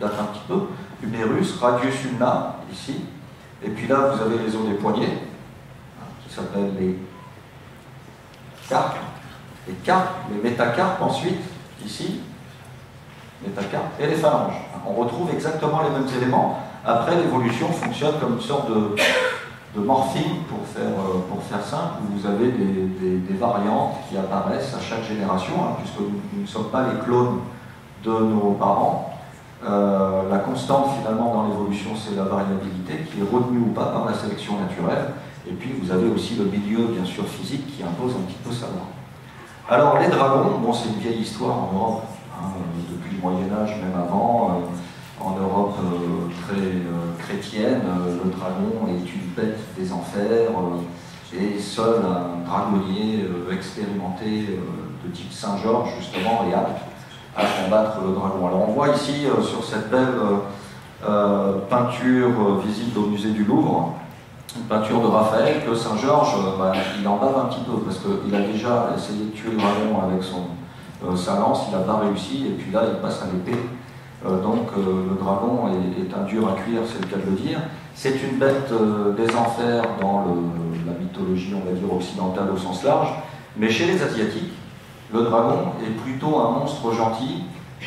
date un petit peu. Humérus, radius ulna, ici. Et puis là, vous avez les os des poignets, qui s'appellent les carpes. Les carpes, les métacarpes ensuite, ici, métacarpes, et les phalanges. On retrouve exactement les mêmes éléments, Après, l'évolution fonctionne comme une sorte de morphine, pour faire simple, où vous avez des variantes qui apparaissent à chaque génération, hein, puisque nous ne sommes pas les clones de nos parents. La constante finalement dans l'évolution, c'est la variabilité, qui est retenue ou pas par la sélection naturelle. Et puis vous avez aussi le milieu, bien sûr, physique, qui impose un petit peu sa loi. Alors les dragons, bon, c'est une vieille histoire en Europe, hein, depuis le Moyen-Âge, même avant. En Europe très chrétienne, le dragon est une bête des enfers, et seul un dragonnier expérimenté de type Saint-Georges, justement, est apte à combattre le dragon. Alors on voit ici, sur cette belle peinture visible au musée du Louvre, une peinture de Raphaël, que Saint-Georges, il en bave un petit peu, parce qu'il a déjà essayé de tuer le dragon avec sa lance, il n'a pas réussi, et puis là il passe à l'épée. Donc le dragon est un dur à cuire, c'est le cas de le dire. C'est une bête des enfers dans la mythologie, on va dire, occidentale au sens large, mais chez les Asiatiques, le dragon est plutôt un monstre gentil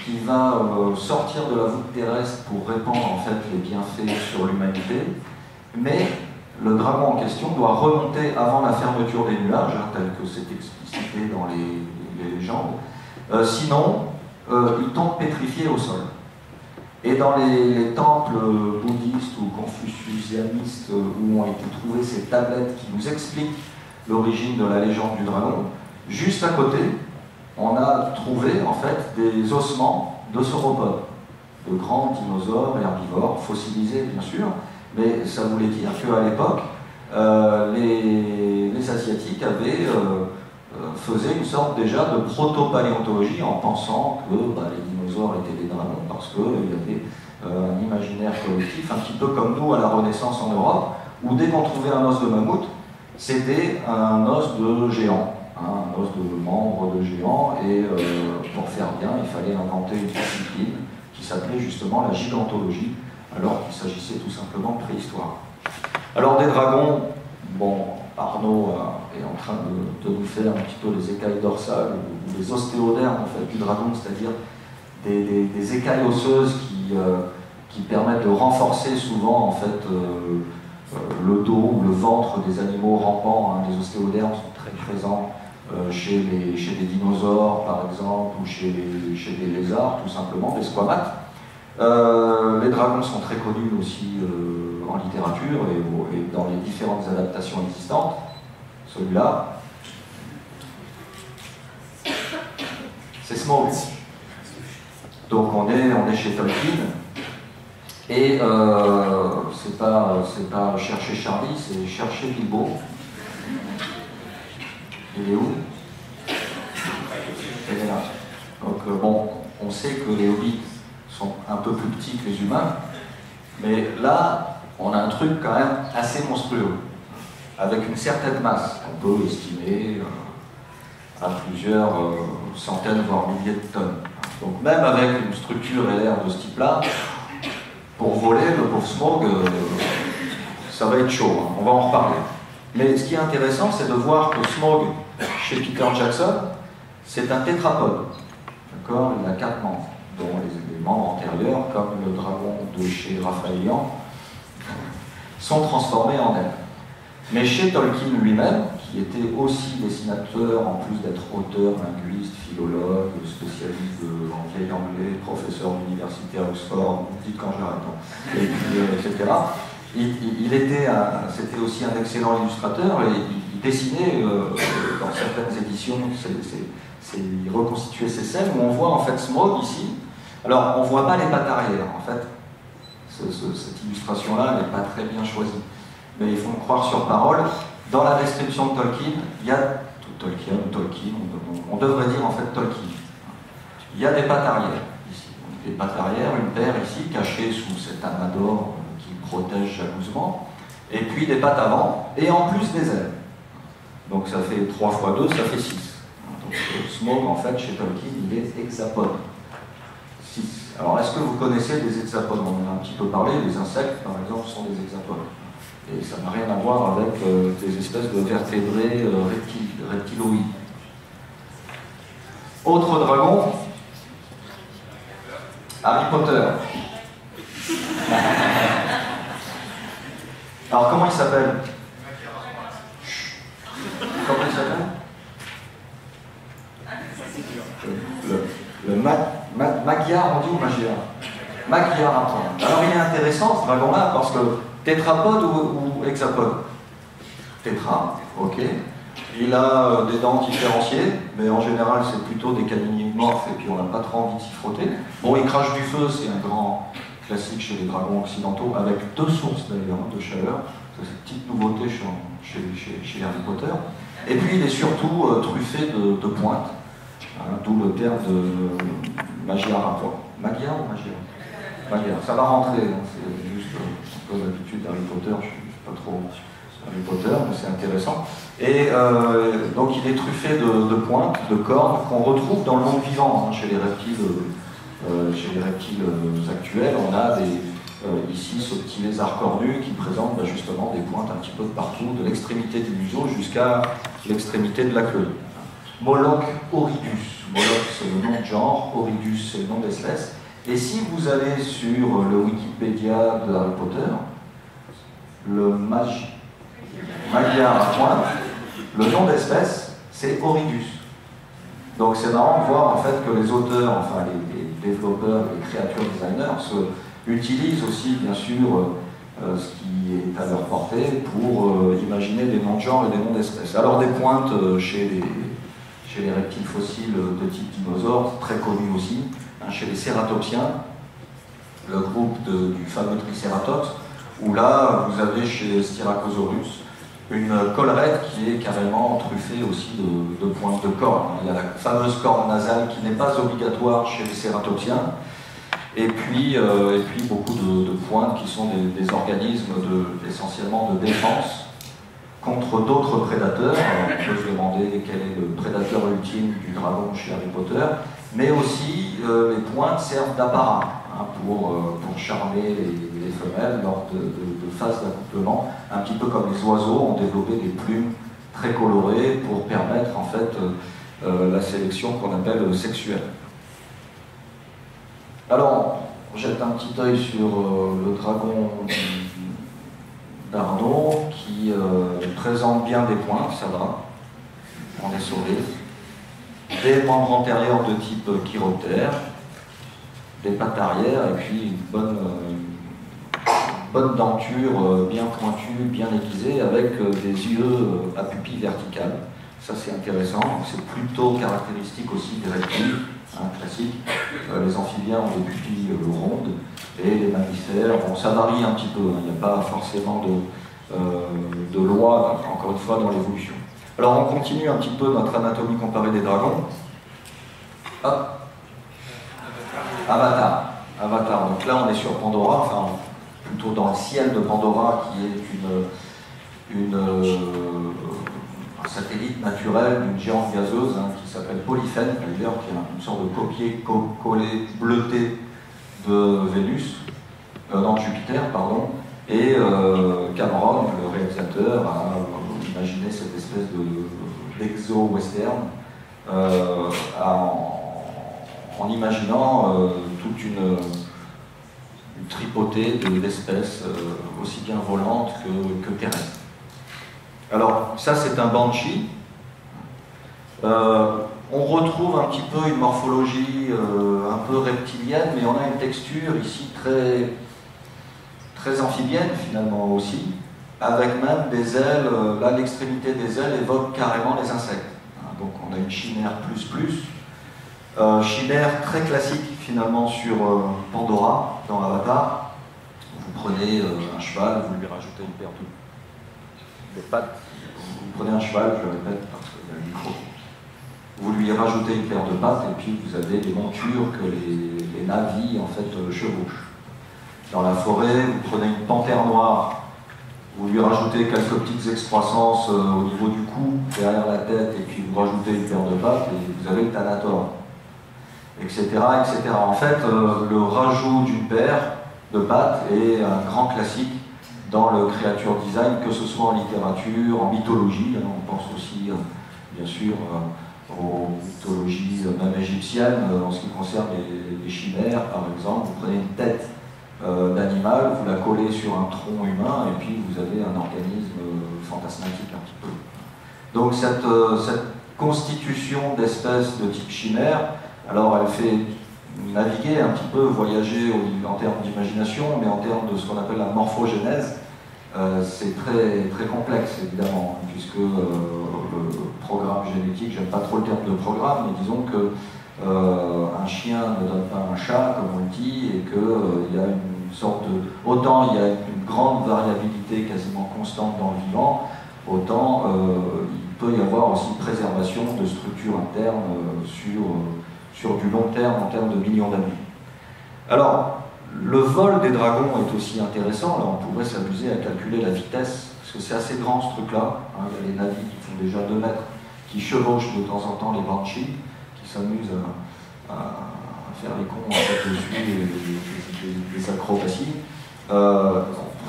qui va sortir de la voûte terrestre pour répandre en fait les bienfaits sur l'humanité, mais le dragon en question doit remonter avant la fermeture des nuages, hein, tel que c'est explicité dans les légendes, sinon il tombe pétrifié au sol. Et dans les temples bouddhistes ou confucianistes où ont été trouvées ces tablettes qui nous expliquent l'origine de la légende du dragon, juste à côté, on a trouvé en fait des ossements de sauropodes, de grands dinosaures herbivores, fossilisés bien sûr, mais ça voulait dire qu'à l'époque, les Asiatiques faisaient une sorte déjà de proto-paléontologie en pensant que les dinosaures étaient des dragons, parce qu'il y avait un imaginaire collectif, un petit peu comme nous à la Renaissance en Europe, où dès qu'on trouvait un os de mammouth, c'était un os de géant, hein, un os de membre de géant, et pour faire bien, il fallait inventer une discipline qui s'appelait justement la gigantologie, alors qu'il s'agissait tout simplement de préhistoire. Alors des dragons, bon, Arnaud est en train de nous faire un petit peu les écailles dorsales ou les ostéodermes en fait, du dragon, c'est-à-dire des écailles osseuses qui permettent de renforcer souvent en fait, le dos ou le ventre des animaux rampants. Hein. Les ostéodermes sont très présents chez des dinosaures par exemple, ou chez des lézards tout simplement, des squamates. Les dragons sont très connus aussi en littérature et dans les différentes adaptations existantes. Celui-là, c'est Smaug. Donc on est chez Tolkien, et c'est pas chercher Charlie, c'est chercher Bilbo. Il est où? Il est là. Donc bon, on sait que les hobbits sont un peu plus petits que les humains, mais là, on a un truc quand même assez monstrueux, avec une certaine masse, qu'on peut estimer à plusieurs centaines, voire milliers de tonnes. Donc même avec une structure et l'air de ce type-là, pour voler, le pauvre Smaug, ça va être chaud, hein. On va en reparler. Mais ce qui est intéressant, c'est de voir que Smaug, chez Peter Jackson, c'est un tétrapode. D'accord? Il a 4 membres, dont les membres antérieurs, comme le dragon de chez Raphaëlian, sont transformés en ailes. Mais chez Tolkien lui-même, qui était aussi dessinateur, en plus d'être auteur, linguiste, philologue, spécialiste en vieil anglais, professeur d'université à Oxford, vous dites quand j'arrête, et puis, etc. C'était aussi un excellent illustrateur, et il dessinait dans certaines éditions, il reconstituait ces scènes où on voit en fait Smaug ici. Alors on ne voit pas les pattes arrière, en fait. Cette illustration-là n'est pas très bien choisie. Mais il faut me croire sur parole. Dans la description de Tolkien, il y a Tolkien, on devrait dire en fait Tolkien. Il y a des pattes arrière ici. Des pattes arrière, une paire ici, cachée sous cet amas d'or qui protège jalousement. Et puis des pattes avant, et en plus des ailes. Donc ça fait 3 fois 2, ça fait 6. Donc Smaug, en fait, chez Tolkien, il est hexapode. 6. Alors, est-ce que vous connaissez des hexapodes? On en a un petit peu parlé, les insectes, par exemple, sont des hexapodes. Et ça n'a rien à voir avec des espèces de vertébrés reptiloïdes. Autre dragon, Harry Potter. Alors comment il s'appelle? Comment il s'appelle? Le Magyar, on dit, ou Magyar? Magyar à pointe. Alors il est intéressant ce dragon-là parce que tétrapode ou hexapode? Tétra, ok. Il a des dents différenciées, mais en général c'est plutôt des canines morphes et puis on n'a pas trop envie de s'y frotter. Bon, il crache du feu, c'est un grand classique chez les dragons occidentaux, avec deux sources d'ailleurs de chaleur. C'est une petite nouveauté chez Harry Potter. Et puis il est surtout truffé de pointes, hein, d'où le terme de Magyar à pointe. Magyar ou Magyar? Magyar, ça va rentrer, hein, c'est juste un peu l'habitude d'Harry Potter, je ne suis pas trop Harry Potter, mais c'est intéressant. Et donc il est truffé de pointes, de cornes, qu'on retrouve dans le monde vivant, hein, chez les reptiles actuels. On a ici ce petit lézard cornu qui présente justement des pointes un petit peu de partout, de l'extrémité du museau jusqu'à l'extrémité de la queue. Moloch Horridus. Moloch c'est le nom de genre, Horridus c'est le nom d'espèce. Et si vous allez sur le Wikipédia de Harry Potter, le Magyar à pointe, le nom d'espèce c'est Horridus. Donc c'est marrant de voir en fait que les auteurs, enfin les développeurs, les créatures designers utilisent aussi bien sûr ce qui est à leur portée pour imaginer des noms de genre et des noms d'espèces. Alors des pointes chez les reptiles fossiles de type dinosaure, très connus aussi, hein, chez les cératopsiens, le groupe du fameux Triceratops, où là vous avez chez Styracosaurus une collerette qui est carrément truffée aussi de pointes de cornes. Il y a la fameuse corne nasale qui n'est pas obligatoire chez les cératopsiens, et puis beaucoup de pointes qui sont des organismes essentiellement de défense contre d'autres prédateurs. Alors, on peut se demander quel est le prédateur ultime du dragon chez Harry Potter, mais aussi les pointes servent d'apparat, hein, pour charmer les femelles lors de phases d'accouplement, un petit peu comme les oiseaux ont développé des plumes très colorées pour permettre en fait la sélection qu'on appelle sexuelle. Alors, on jette un petit œil sur le dragon d'Arnaud qui présente bien des pointes, ça va, on est sauvé. Des membres antérieurs de type chiroptère, des pattes arrière et puis une bonne denture bien pointue, bien aiguisée avec des yeux à pupilles verticales. Ça c'est intéressant, c'est plutôt caractéristique aussi des reptiles, hein, classiques. Les amphibiens ont des pupilles rondes et les mammifères, bon, ça varie un petit peu, hein, il n'y a pas forcément de loi, encore une fois, dans l'évolution. Alors on continue un petit peu notre anatomie comparée des dragons. Hop. Avatar. Avatar. Donc là on est sur Pandora, enfin plutôt dans le ciel de Pandora qui est un satellite naturel d'une géante gazeuse, hein, qui s'appelle Polyphène, d'ailleurs, qui est une sorte de copier-coller bleuté de Vénus, non, Jupiter, pardon, et Cameron, le réalisateur, a imaginé cette espèce d'exo-western en imaginant toute une tripotée d'espèces aussi bien volantes que terrestres. Alors, ça c'est un banshee. On retrouve un petit peu une morphologie un peu reptilienne, mais on a une texture ici très amphibienne finalement aussi, avec même des ailes, là l'extrémité des ailes évoque carrément les insectes. Donc on a une chimère plus. Chimère très classique finalement sur Pandora, dans Avatar. Vous prenez un cheval, vous lui rajoutez une paire de pattes. Vous prenez un cheval, je le répète parce qu'il y a le micro. Vous lui rajoutez une paire de pattes et puis vous avez les montures que les navis en fait chevauchent. Dans la forêt, vous prenez une panthère noire, vous lui rajoutez quelques petites excroissances au niveau du cou, derrière la tête, et puis vous rajoutez une paire de pattes et vous avez le Thanator, etc., etc. En fait, le rajout d'une paire de pattes est un grand classique dans le creature design, que ce soit en littérature, en mythologie, hein, on pense aussi, bien sûr, aux mythologies même égyptiennes, en ce qui concerne les chimères, par exemple. Vous prenez une tête d'animal, vous la collez sur un tronc humain et puis vous avez un organisme fantasmatique un petit peu. Donc cette constitution d'espèces de type chimère, alors elle fait naviguer un petit peu, voyager en termes d'imagination, mais en termes de ce qu'on appelle la morphogénèse, c'est très, très complexe évidemment, puisque le programme génétique, j'aime pas trop le terme de programme, mais disons que un chien ne donne pas un chat, comme on le dit, et qu'il y a une sorte de... Autant il y a une grande variabilité quasiment constante dans le vivant, autant il peut y avoir aussi une préservation de structures internes sur du long terme, en termes de millions d'années. Alors, le vol des dragons est aussi intéressant. Là, on pourrait s'amuser à calculer la vitesse, parce que c'est assez grand ce truc-là. Hein, il y a les navires qui font déjà 2 mètres, qui chevauchent de temps en temps les banshees, qui s'amusent à faire les cons en fait, dessus, des acrobaties. On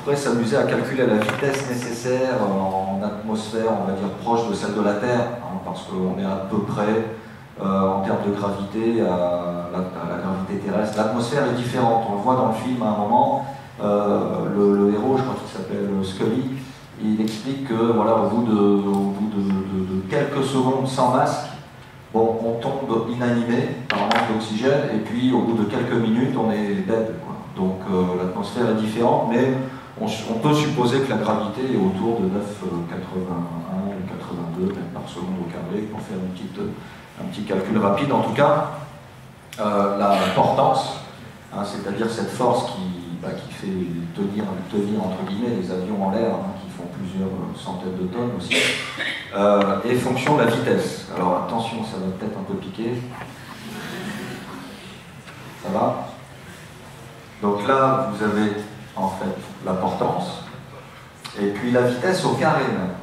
pourrait s'amuser à calculer la vitesse nécessaire en atmosphère, on va dire, proche de celle de la Terre, hein, parce qu'on est à peu près en termes de gravité à la gravité terrestre. L'atmosphère est différente, on le voit dans le film à un moment, le héros, je crois qu'il s'appelle Scully, il explique que voilà, au bout de quelques secondes sans masque, bon, on tombe inanimé par manque d'oxygène, et puis au bout de quelques minutes, on est dead, quoi. Donc l'atmosphère est différente, mais on peut supposer que la gravité est autour de 9,81 ou 82 mètres par seconde au carré, pour faire un petit calcul rapide. En tout cas, la portance, hein, c'est-à-dire cette force qui fait tenir entre guillemets les avions en l'air, hein, qui font plusieurs centaines de tonnes aussi, est fonction de la vitesse. Alors attention, ça va peut-être un peu piquer. Ça va? Donc là, vous avez en fait la portance, et puis la vitesse au carré même.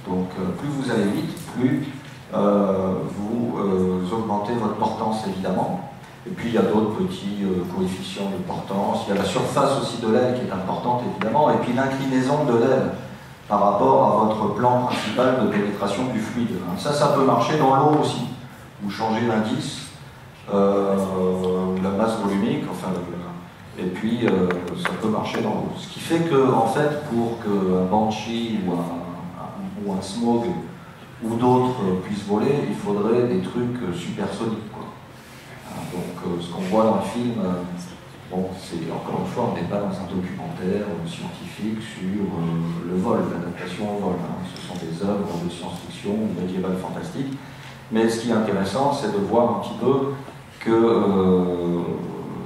Donc plus vous allez vite, plus vous augmentez votre portance évidemment. Et puis il y a d'autres petits coefficients de portance. Il y a la surface aussi de l'aile qui est importante évidemment, et puis l'inclinaison de l'aile par rapport à votre plan principal de pénétration du fluide. Ça peut marcher dans l'eau aussi. Vous changez l'indice, la masse volumique, enfin, et puis ça peut marcher dans l'eau. Ce qui fait que, en fait, pour qu'un Banshee ou un Smog ou d'autres puissent voler, il faudrait des trucs supersoniques, quoi. Donc ce qu'on voit dans le film, bon, c'est encore une fois, on n'est pas dans un documentaire scientifique sur le vol, l'adaptation au vol. Hein. Ce sont des œuvres de science-fiction ou médiévales fantastiques. Mais ce qui est intéressant, c'est de voir un petit peu que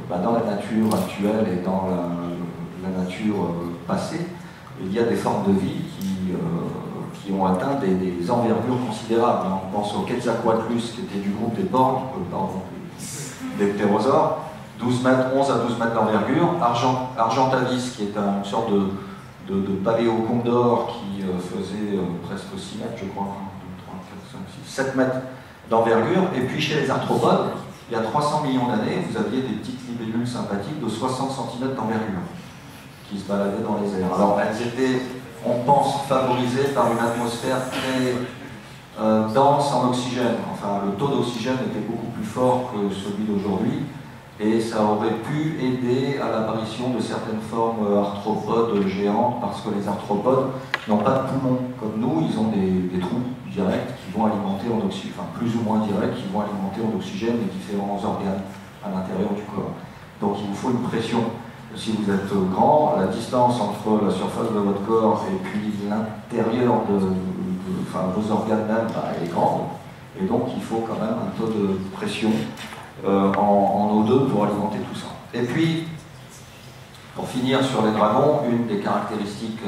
dans la nature actuelle et dans la nature passée, il y a des formes de vie qui ont atteint des envergures considérables. On pense au Quetzalcoatlus, qui était du groupe des des ptérosaures, 11 à 12 mètres d'envergure. Argentavis, qui est une sorte de paléocondor qui faisait presque 6 mètres, je crois, 3, 4, 5, 6, 7 mètres d'envergure. Et puis chez les arthropodes, il y a 300 millions d'années, vous aviez des petites libellules sympathiques de 60 cm d'envergure qui se baladaient dans les airs. Alors elles étaient, on pense, favorisées par une atmosphère très dense en oxygène. Enfin, le taux d'oxygène était beaucoup plus fort que celui d'aujourd'hui, et ça aurait pu aider à l'apparition de certaines formes arthropodes géantes, parce que les arthropodes n'ont pas de poumons comme nous, ils ont des trous directs qui vont alimenter en oxygène, enfin plus ou moins directs, qui vont alimenter en oxygène les différents organes à l'intérieur du corps. Donc il vous faut une pression. Si vous êtes grand, la distance entre la surface de votre corps et puis l'intérieur enfin, vos organes même, elle est grande, et donc il faut quand même un taux de pression en O2 pour alimenter tout ça. Et puis, pour finir sur les dragons, une des caractéristiques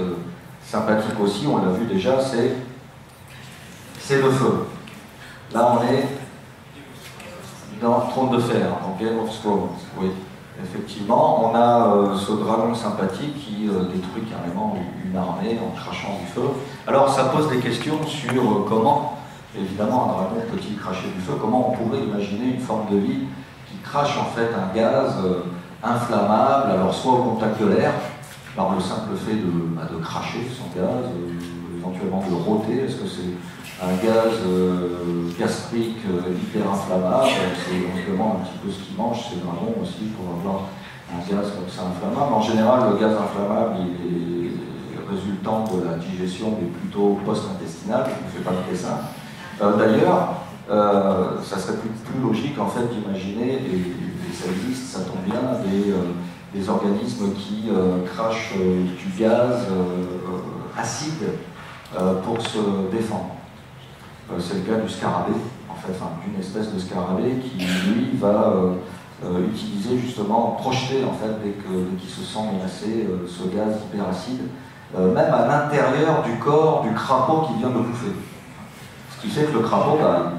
sympathiques aussi, on l'a vu déjà, c'est le feu. Là on est dans Trône de Fer, dans Game of Thrones, oui. Effectivement, on a ce dragon sympathique qui détruit carrément une armée en crachant du feu. Alors ça pose des questions sur comment, évidemment, un dragon peut-il cracher du feu, comment on pourrait imaginer une forme de vie qui crache en fait un gaz inflammable, alors soit au contact de l'air, par le simple fait de cracher son gaz, éventuellement de rôter. Est-ce que c'est un gaz gastrique hyper inflammable? On se demande un petit peu ce qu'ils mangent, ces dragons aussi, pour avoir un gaz comme ça inflammable. En général, le gaz inflammable, il est résultant de la digestion, mais plutôt post-intestinale, je ne fais pas de dessin. D'ailleurs, ça serait plus logique en fait d'imaginer, et ça existe, ça tombe bien, des organismes qui crachent du gaz acide pour se défendre. C'est le cas du scarabée, en fait, enfin, d'une espèce de scarabée qui, lui, va utiliser justement, projeter, en fait, dès qu'il se sent menacé, ce gaz hyperacide, même à l'intérieur du corps du crapaud qui vient de le bouffer. Ce qui fait que le crapaud, bah,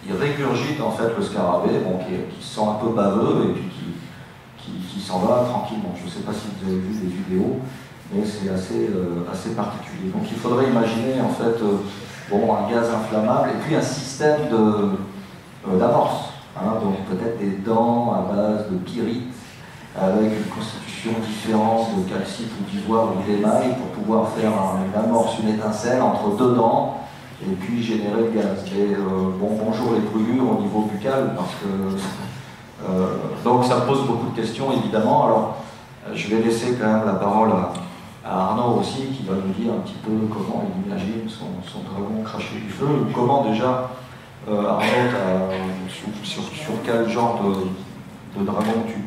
il régurgite en fait le scarabée, bon, qui se sent un peu baveux et puis qui s'en va tranquillement. Je ne sais pas si vous avez vu des vidéos, mais c'est assez particulier. Donc il faudrait imaginer en fait bon, un gaz inflammable et puis un système d'amorce. Hein, donc peut-être des dents à base de pyrite avec une constitution différente de calcite ou d'ivoire ou d'émail pour pouvoir faire une amorce, une étincelle entre deux dents et puis générer le gaz. Et bon, bonjour les brûlures au niveau buccal, parce que donc ça pose beaucoup de questions évidemment. Alors je vais laisser quand même la parole à Arnaud aussi, qui va nous dire un petit peu comment il imagine son dragon cracher du feu, ou comment déjà Arnaud, sur quel genre de dragon tu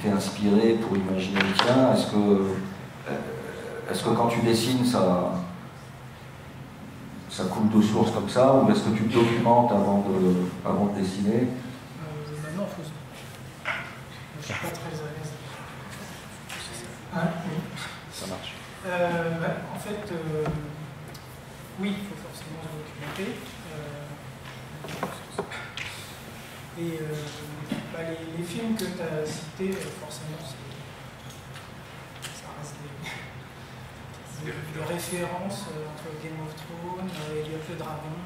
t'es inspiré pour imaginer le tien. Est-ce que quand tu dessines ça coule de source comme ça, ou est-ce que tu te documentes avant de dessiner? Maintenant, il faut... Je ne suis pas très à l'aise. Hein? Oui. Ça marche. En fait, oui, il faut forcément se documenter. Et les films que tu as cités, forcément, ça reste des références entre Game of Thrones, Elliot le Dragon.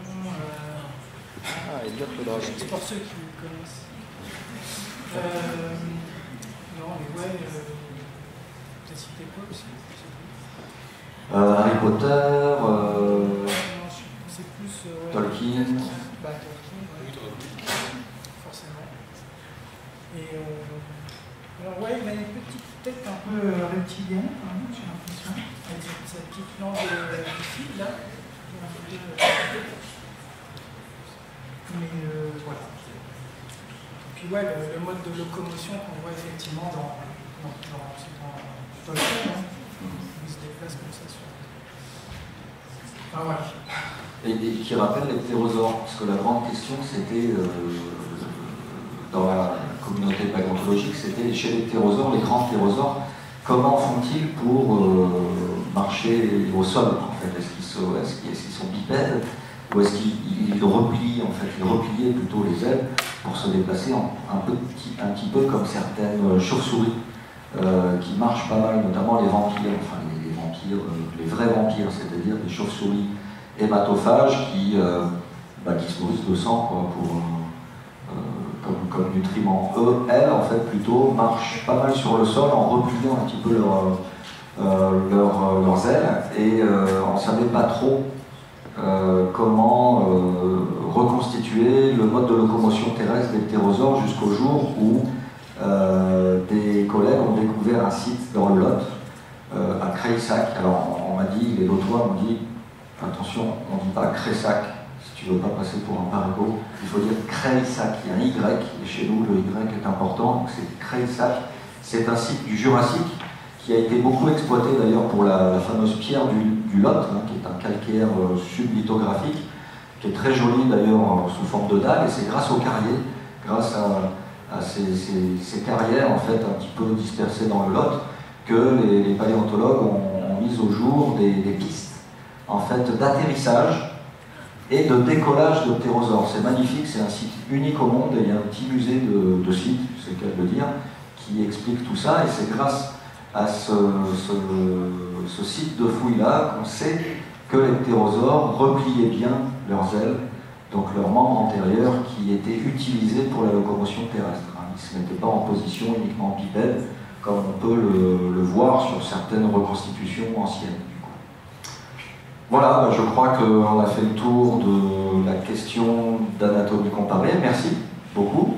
Elliot le Dragon. C'est pour ceux qui le connaissent. Non, mais ouais, tu as cité quoi aussi? Harry Potter, non, c'est plus. Tolkien. Tolkien, forcément. Et alors, ouais, il a une petite tête un peu reptilienne, quand même, j'ai l'impression. Avec cette petite langue ici, là. Mais voilà. Et puis, ouais, le mode de locomotion qu'on voit effectivement dans Tolkien, hein. Il se déplace comme ça sur. Ah, voilà. Et qui rappelle les ptérosaures, parce que la grande question c'était, dans la communauté paléontologique, c'était chez les ptérosaures, les grands ptérosaures, comment font-ils pour marcher au sol en fait? Est-ce qu'ils sont bipèdes, ou est-ce qu'ils replient, en fait, ils repliaient plutôt les ailes pour se déplacer un petit peu comme certaines chauves-souris qui marchent pas mal, notamment les vampires, enfin les vampires, les vrais vampires, c'est-à-dire des chauves-souris hématophages qui se nourrissent de sang, quoi, comme nutriments. Elles, en fait, plutôt marchent pas mal sur le sol en repliant un petit peu leurs ailes, et on ne savait pas trop comment reconstituer le mode de locomotion terrestre des ptérosaures jusqu'au jour où des collègues ont découvert un site dans le Lot, à Creyssac. Alors on m'a dit, les Lotois m'ont dit, attention, on ne dit pas Cressac, si tu ne veux pas passer pour un parigot, il faut dire Creyssac, il y a un Y, et chez nous le Y est important, donc c'est Creyssac. C'est un site du Jurassique qui a été beaucoup exploité d'ailleurs pour la fameuse pierre du Lot, hein, qui est un calcaire sublithographique, qui est très joli d'ailleurs sous forme de dalle, et c'est grâce aux carriers, grâce à ces carrières en fait un petit peu dispersées dans le Lot, que les paléontologues ont mis au jour des pistes en fait d'atterrissage et de décollage de ptérosaures. C'est magnifique, c'est un site unique au monde, et il y a un petit musée de sites, c'est le cas de le dire, qui explique tout ça, et c'est grâce à ce site de fouille-là qu'on sait que les ptérosaures repliaient bien leurs ailes, donc leurs membres antérieurs qui étaient utilisés pour la locomotion terrestre. Ils ne se mettaient pas en position uniquement bipède, comme on peut le voir sur certaines reconstitutions anciennes. Voilà, je crois qu'on a fait le tour de la question d'anatomie comparée. Merci beaucoup.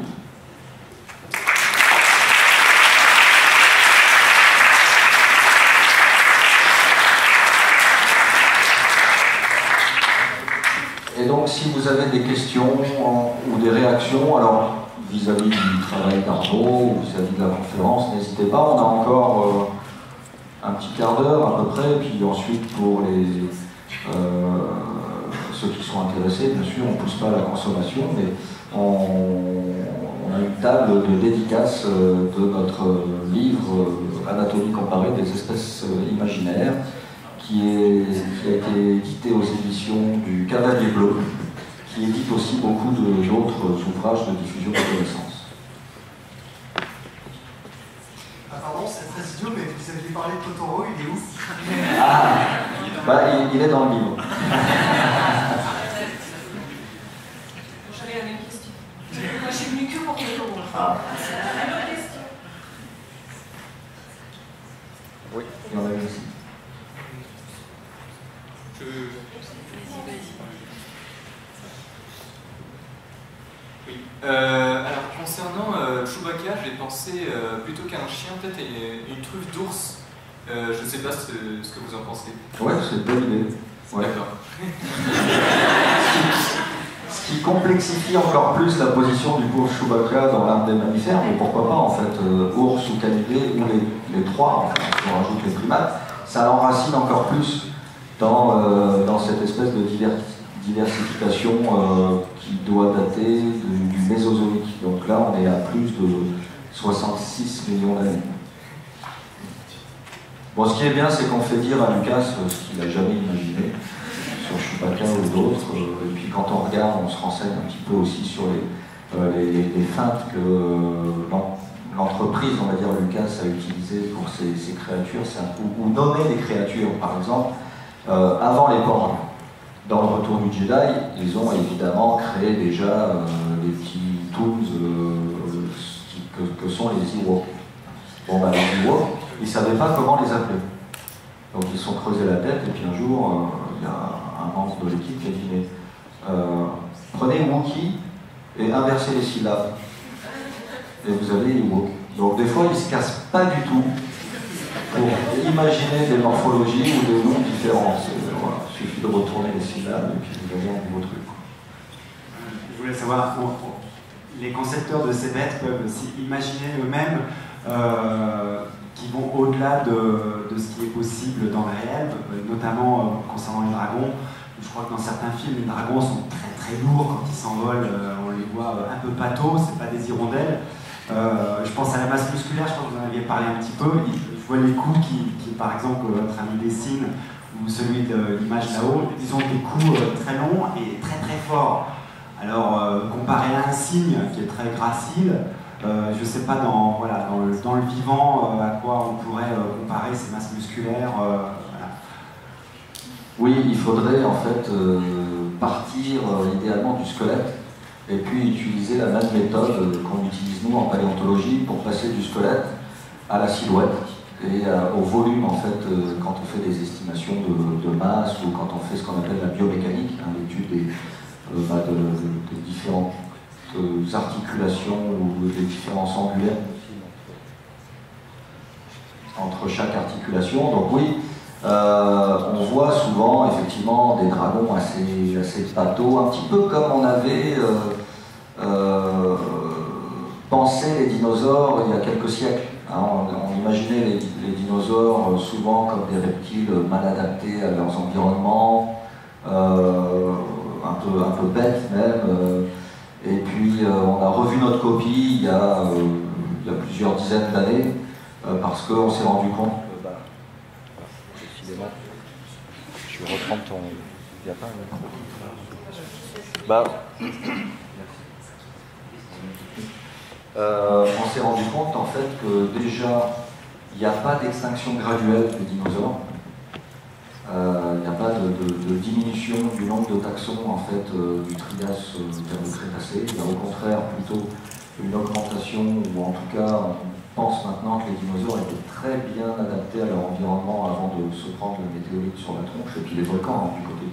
Et donc, si vous avez des questions ou des réactions, alors vis-à-vis du travail d'Arnaud ou vis-à-vis de la conférence, n'hésitez pas. On a encore un petit quart d'heure à peu près, et puis ensuite pour ceux qui sont intéressés, bien sûr, on ne pousse pas à la consommation, mais on a une table de dédicace de notre livre Anatomie comparée des espèces imaginaires, qui a été édité aux éditions du Cavalier Bleu, qui édite aussi beaucoup d'autres ouvrages de diffusion de connaissances. Ah, pardon, c'est très idiot, mais vous aviez parlé de Totoro, il est où? Ah, bah, il est dans le livre. J'avais la même question. Moi, je suis venue que pour Totoro. Ah. Une autre question. Oui, il y en a une aussi. Oui. Alors concernant Chewbacca, j'ai pensé plutôt qu'à un chien, peut-être une truffe d'ours. Je ne sais pas ce que vous en pensez. Ouais, c'est une bonne idée. Ouais. D'accord. Ce qui complexifie encore plus la position du pauvre Chewbacca dans l'arbre des mammifères, mais pourquoi pas en fait, ours ou canidé, ou les trois, enfin, si on rajoute les primates, ça l'enracine encore plus dans cette espèce de diversification qui doit dater du Mésozoïque. Donc là, on est à plus de 66 millions d'années. Bon, ce qui est bien, c'est qu'on fait dire à Lucas ce qu'il n'a jamais imaginé sur Chewbacca ou d'autres. Et puis quand on regarde, on se renseigne un petit peu aussi sur les feintes que l'entreprise, on va dire Lucas, a utilisées pour ces créatures, ou nommer les créatures, par exemple. Avant les Porgs, dans le Retour du Jedi, ils ont évidemment créé déjà les petits toons que sont les Ewoks. Bon, bah, les Ewoks, ils ne savaient pas comment les appeler. Donc ils se sont creusés la tête, et puis un jour, il y a un membre de l'équipe qui a dit mais, prenez Wookie et inversez les syllabes. Et vous avez Ewok. Donc des fois, ils ne se cassent pas du tout pour imaginer des morphologies ou des noms différents. Voilà, il suffit de retourner les syllabes et puis vous avez un nouveau truc. Je voulais savoir, les concepteurs de ces bêtes peuvent aussi imaginer eux-mêmes qui vont au-delà de ce qui est possible dans le réel, notamment concernant les dragons. Je crois que dans certains films, les dragons sont très très lourds quand ils s'envolent, on les voit un peu pâteaux, c'est pas des hirondelles. Je pense à la masse musculaire, je crois que vous en aviez parlé un petit peu. Je vois les coups qui par exemple, votre ami dessine, ou celui de l'image là-haut, ils ont des coups très longs et très très forts. Alors, comparé à un cygne qui est très gracile, je ne sais pas dans le vivant à quoi on pourrait comparer ces masses musculaires. Voilà. Oui, il faudrait en fait partir idéalement du squelette et puis utiliser la même méthode qu'on utilise nous en paléontologie pour passer du squelette à la silhouette et au volume en fait quand on fait des estimations de masse ou quand on fait ce qu'on appelle la biomécanique, hein, l'étude des différentes articulations ou des différences angulaires entre chaque articulation. Donc oui, on voit souvent effectivement des dragons assez pâteaux, un petit peu comme on avait pensé les dinosaures il y a quelques siècles. Hein, on imaginait les dinosaures souvent comme des reptiles mal adaptés à leurs environnements, un peu bêtes même. Et puis on a revu notre copie il y a plusieurs dizaines d'années parce qu'on s'est rendu compte que décidément, je vais reprendre ton... Il n'y a pas un micro. on s'est rendu compte en fait que déjà il n'y a pas d'extinction graduelle des dinosaures. Il n'y a pas de diminution du nombre de taxons en fait, du Trias vers le Crétacé. Il y a au contraire plutôt une augmentation, ou en tout cas on pense maintenant que les dinosaures étaient très bien adaptés à leur environnement avant de se prendre le météorite sur la tronche, et puis les volcans, hein, du côté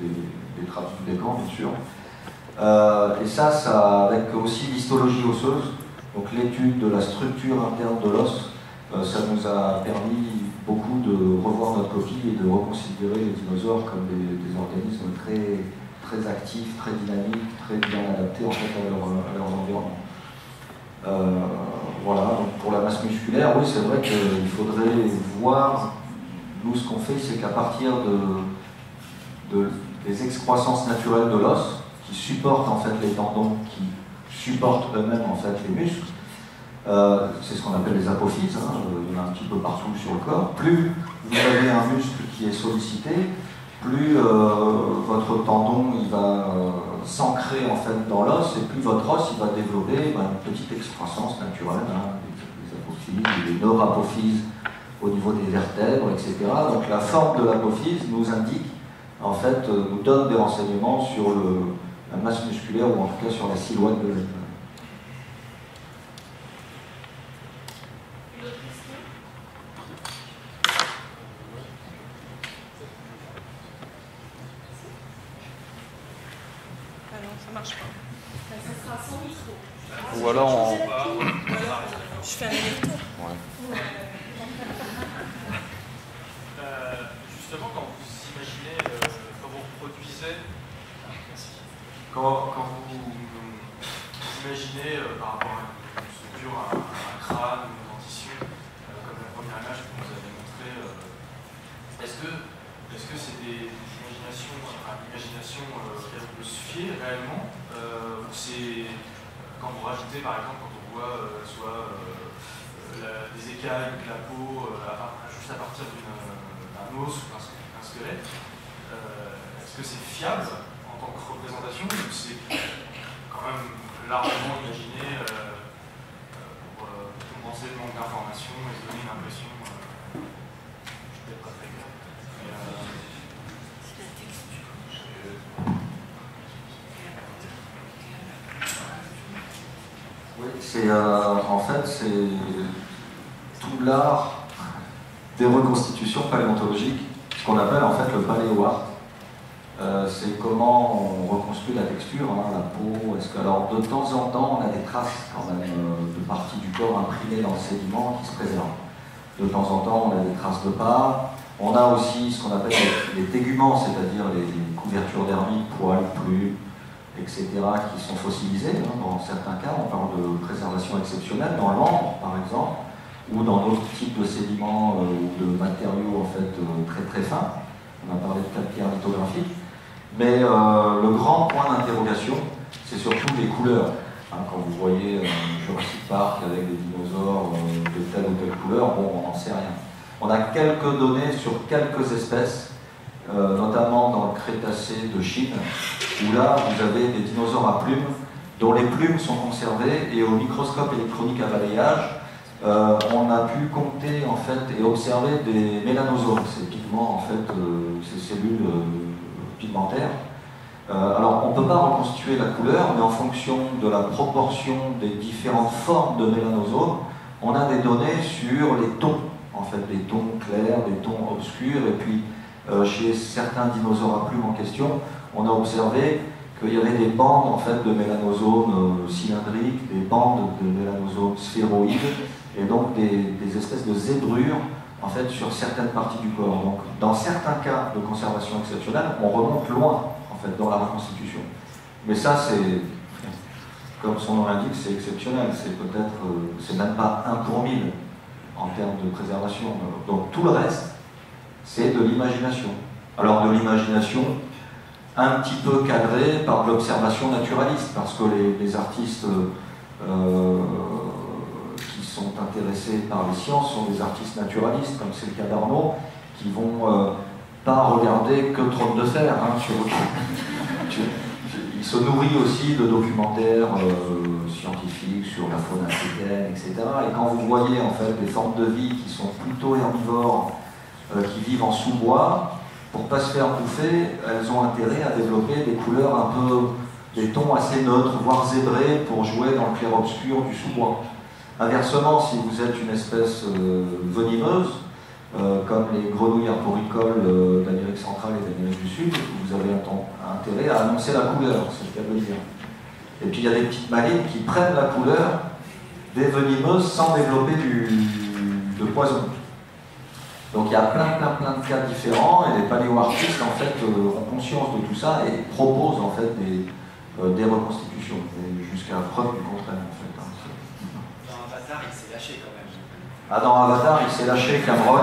des trappes des camps bien sûr. Et ça avec aussi l'histologie osseuse, donc l'étude de la structure interne de l'os, ça nous a permis beaucoup de revoir notre copie et de reconsidérer les dinosaures comme des organismes très très actifs, très dynamiques, très bien adaptés en fait, à leur environnement. Voilà, donc pour la masse musculaire, oui, c'est vrai qu'il faudrait voir, nous ce qu'on fait, c'est qu'à partir des excroissances naturelles de l'os, qui supportent en fait les tendons, qui supportent eux-mêmes en fait les muscles, c'est ce qu'on appelle les apophyses, hein, il y en a un petit peu partout sur le corps. Plus vous avez un muscle qui est sollicité, plus votre tendon il va s'ancrer en fait dans l'os, et plus votre os il va développer une petite excroissance naturelle, hein, des apophyses, des neurapophyses au niveau des vertèbres, etc. Donc la forme de l'apophyse nous indique, en fait, nous donne des renseignements sur la masse musculaire, ou en tout cas sur la silhouette de l'animal. Ça marche pas. Ça sera sans micro. Ou alors on... Je fais un aller-retour. Ouais. Justement, quand vous imaginez, quand vous reproduisez, quand vous imaginez par rapport à une structure, un crâne ou une dentition, comme la première image que vous nous avez montrée, est-ce que c'est des imaginations, l'imagination qu'elle peut suffire réellement, ou c'est quand vous rajoutez par exemple, quand on voit soit des écailles ou de la peau juste à partir d'un os ou d'un squelette, est-ce que c'est fiable en tant que représentation ou c'est quand même largement imaginé pour compenser le manque d'informations et se donner une impression, je suis peut-être pas très clair, mais oui, c'est en fait c'est tout l'art des reconstitutions paléontologiques, ce qu'on appelle en fait le paléo-art. C'est comment on reconstruit la texture, hein, la peau. Alors de temps en temps, on a des traces quand même de parties du corps imprimées dans le sédiment qui se préservent. De temps en temps, on a des traces de pas. On a aussi ce qu'on appelle les téguments, c'est-à-dire les couvertures dermiques, poils, plumes, etc., qui sont fossilisés. Hein. Dans certains cas, on parle de préservation exceptionnelle dans l'ambre, par exemple, ou dans d'autres types de sédiments ou de matériaux en fait très très fins. On a parlé de calcaire lithographique. Mais le grand point d'interrogation, c'est surtout les couleurs. Hein, quand vous voyez Jurassic Park avec des dinosaures de telle ou telle couleur, bon, on n'en sait rien. On a quelques données sur quelques espèces, notamment dans le Crétacé de Chine, où là, vous avez des dinosaures à plumes, dont les plumes sont conservées, et au microscope électronique à balayage, on a pu compter en fait et observer des mélanosomes, ces pigments en fait, ces cellules pigmentaires. Alors on ne peut pas reconstituer la couleur, mais en fonction de la proportion des différentes formes de mélanosomes, on a des données sur les tons, en fait, des tons clairs, des tons obscurs, et puis chez certains dinosaures à plumes en question, on a observé qu'il y avait des bandes en fait, de mélanosomes cylindriques, des bandes de mélanosomes sphéroïdes, et donc des espèces de zébrures en fait, sur certaines parties du corps. Donc, dans certains cas de conservation exceptionnelle, on remonte loin en fait, dans la reconstitution. Mais ça, c'est, comme son nom l'indique, c'est exceptionnel. C'est peut-être, c'est même pas 1 pour 1000 en termes de préservation. Donc tout le reste, c'est de l'imagination. Alors de l'imagination un petit peu cadrée par de l'observation naturaliste, parce que les artistes qui sont intéressés par les sciences sont des artistes naturalistes, comme c'est le cas d'Arnaud, qui vont pas regarder que Trône de Fer. Hein, il se nourrit aussi de documentaires scientifiques sur la faune africaine, etc. Et quand vous voyez en fait des formes de vie qui sont plutôt herbivores, qui vivent en sous-bois, pour ne pas se faire bouffer, elles ont intérêt à développer des couleurs un peu, des tons assez neutres, voire zébrés, pour jouer dans le clair-obscur du sous-bois. Inversement, si vous êtes une espèce venimeuse, comme les grenouilles arboricoles d'Amérique centrale et d'Amérique du Sud, vous avez intérêt à annoncer la couleur, c'est le cas de le dire. Et puis il y a des petites malines qui prennent la couleur des venimeuses sans développer de poison. Donc il y a plein de cas différents, et les paléo-artistes en fait ont conçu conscience de tout ça et propose en fait des reconstitutions, jusqu'à preuve du contraire en fait. Dans Avatar, il s'est lâché quand même. Ah, dans Avatar, il s'est lâché, Cameron,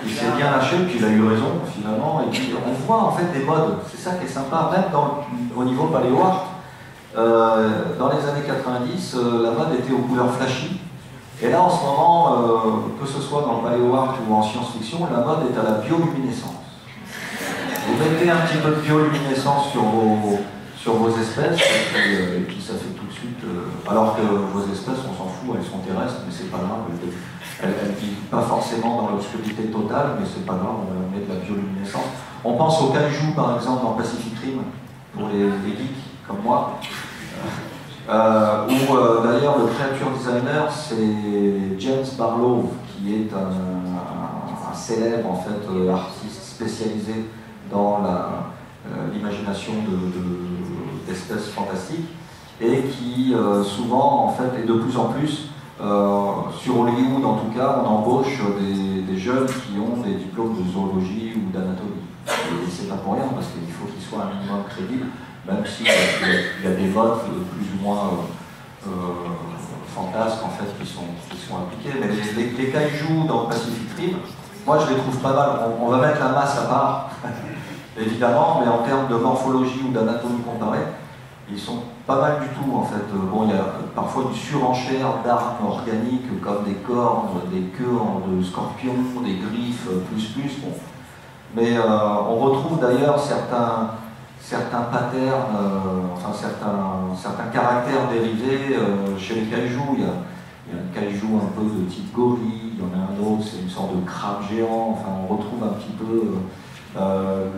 il s'est bien lâché, puis il a eu raison finalement, et puis on voit en fait des modes, c'est ça qui est sympa, même au niveau paléo art. Dans les années 90, la mode était aux couleurs flashy, et là en ce moment, que ce soit dans le paléo art ou en science-fiction, la mode est à la bioluminescence. Vous mettez un petit peu de bioluminescence sur vos espèces, et puis ça fait tout de suite... alors que vos espèces, on s'en fout, elles sont terrestres, mais c'est pas grave, elles ne vivent pas forcément dans l'obscurité totale, mais c'est pas grave, on met de la bioluminescence. On pense au kaiju, par exemple, dans Pacific Rim, pour les geeks comme moi, où d'ailleurs le creature designer, c'est James Barlow, qui est un célèbre en fait, artiste spécialisé dans l'imagination d'espèces fantastiques, et qui souvent, en fait, et de plus en plus, sur Hollywood en tout cas, on embauche des jeunes qui ont des diplômes de zoologie ou d'anatomie. Et c'est pas pour rien, parce qu'il faut qu'ils soient un minimum crédibles, même s'il y a des modes plus ou moins fantasques en fait, qui sont appliqués. Mais les kaijus dans Pacific Rim, moi je les trouve pas mal. On va mettre la masse à part, évidemment, mais en termes de morphologie ou d'anatomie comparée, ils sont pas mal du tout en fait. Bon, il y a parfois du surenchère d'armes organiques comme des cornes, des queues de scorpions, des griffes, plus. Bon. Mais on retrouve d'ailleurs certains patterns, enfin certains caractères dérivés chez les kaijus. Il y a un kaiju un peu de type gorille, il y en a un autre, c'est une sorte de crabe géant. Enfin, on retrouve un petit peu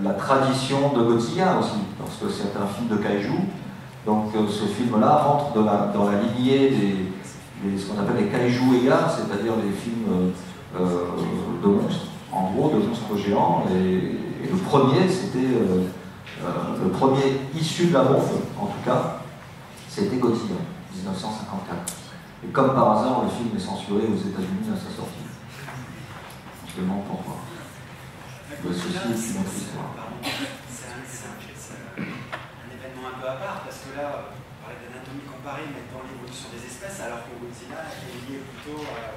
la tradition de Godzilla aussi, parce que c'est un film de kaiju. Donc ce film-là rentre dans la lignée ce qu'on appelle les kaiju égales, c'est-à-dire les films de monstres, en gros, de monstres géants. Et le premier, c'était le premier issu de la bombe, en tout cas, c'était Godzilla, 1954. Et comme par hasard, le film est censuré aux États-Unis à sa sortie. On se demande pourquoi. Ceci est une autre histoire. Un peu à part, parce que là, on parlait d'anatomie comparée, mais dans l'évolution des espèces, alors que Godzilla est lié plutôt à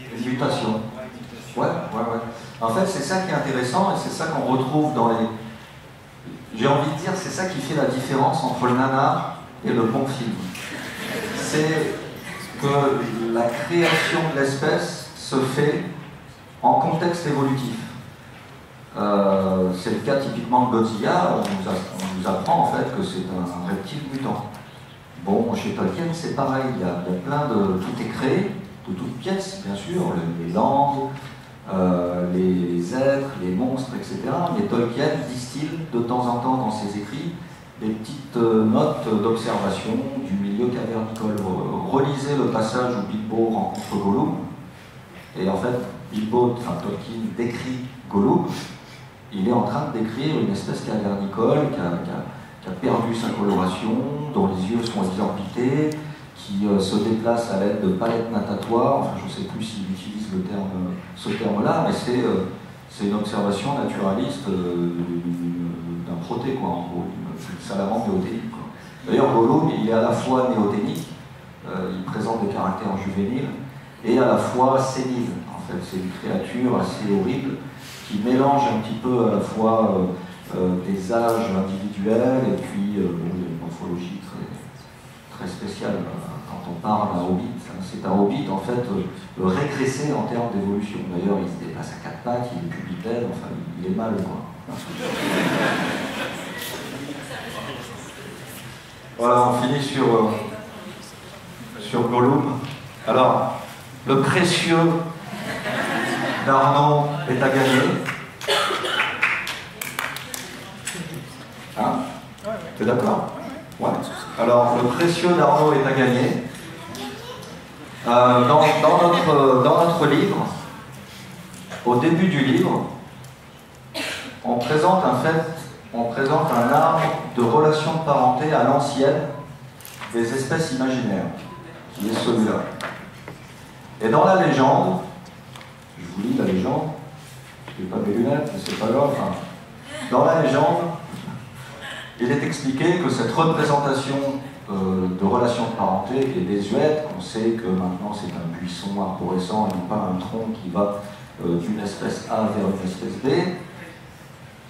une mutation. Ouais. En fait, c'est ça qui est intéressant, et c'est ça qu'on retrouve dans les... J'ai envie de dire, c'est ça qui fait la différence entre le nanar et le bon film. C'est que la création de l'espèce se fait en contexte évolutif. C'est le cas typiquement de Godzilla, on nous apprend en fait que c'est un reptile mutant. Bon, chez Tolkien c'est pareil, il y a plein de... Tout est créé, de toutes pièces bien sûr, les langues, les êtres, les monstres, etc. Mais Tolkien distille de temps en temps dans ses écrits des petites notes d'observation du milieu cavernicole. Relisez le passage où Bilbo rencontre Gollum, et en fait Tolkien décrit Gollum. Il est en train de décrire une espèce cavernicole qui a perdu sa coloration, dont les yeux sont exorbités, qui se déplace à l'aide de palettes natatoires. Enfin, je ne sais plus s'il utilise ce terme-là, mais c'est une observation naturaliste d'un proté, quoi, en gros, d'une salamandre néoténique. D'ailleurs, Gollum, il est à la fois néoténique, il présente des caractères juvéniles, et à la fois sénile. En fait, c'est une créature assez horrible, qui mélange un petit peu à la fois des âges individuels et puis une morphologie très spéciale. Quand on parle d'un hobbit, c'est un hobbit en fait régressé en termes d'évolution. D'ailleurs, il se déplace à quatre pattes, il est plus bipède, enfin il est mal, quoi. Voilà, on finit sur Gollum. Alors, le précieux d'Arnaud est à gagner. Hein? T'es d'accord? Ouais. Alors, le précieux d'Arnaud est à gagner. Dans notre livre, au début du livre, on présente un arbre de relations de parenté à l'ancienne des espèces imaginaires, qui est celui-là. Et dans la légende, je vous lis la légende, je n'ai pas mes lunettes, mais c'est pas grave. Hein. Dans la légende, il est expliqué que cette représentation de relations de parenté est désuète. On sait que maintenant c'est un buisson arborescent et non pas un tronc qui va d'une espèce A vers une espèce B.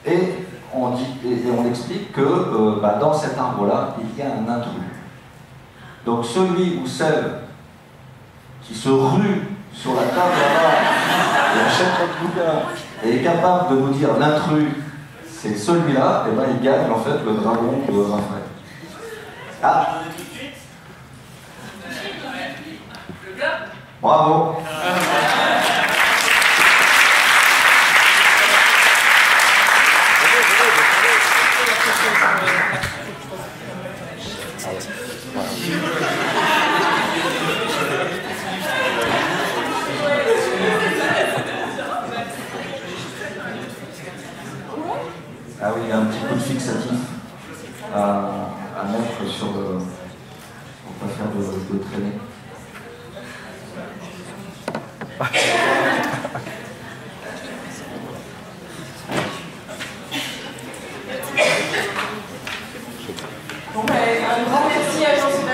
Et on explique que dans cet arbre-là, il y a un intrus. Donc celui ou celle qui se rue sur la table là-bas et achète notre bouquin et est capable de nous dire l'intrus, c'est celui-là, et bien il gagne en fait le dragon de Raphaël. Ah, bravo. Ah oui, il y a un petit coup de fixatif à mettre sur le... pour pas faire de traîner. Bon, un grand merci à Jean-Sébastien.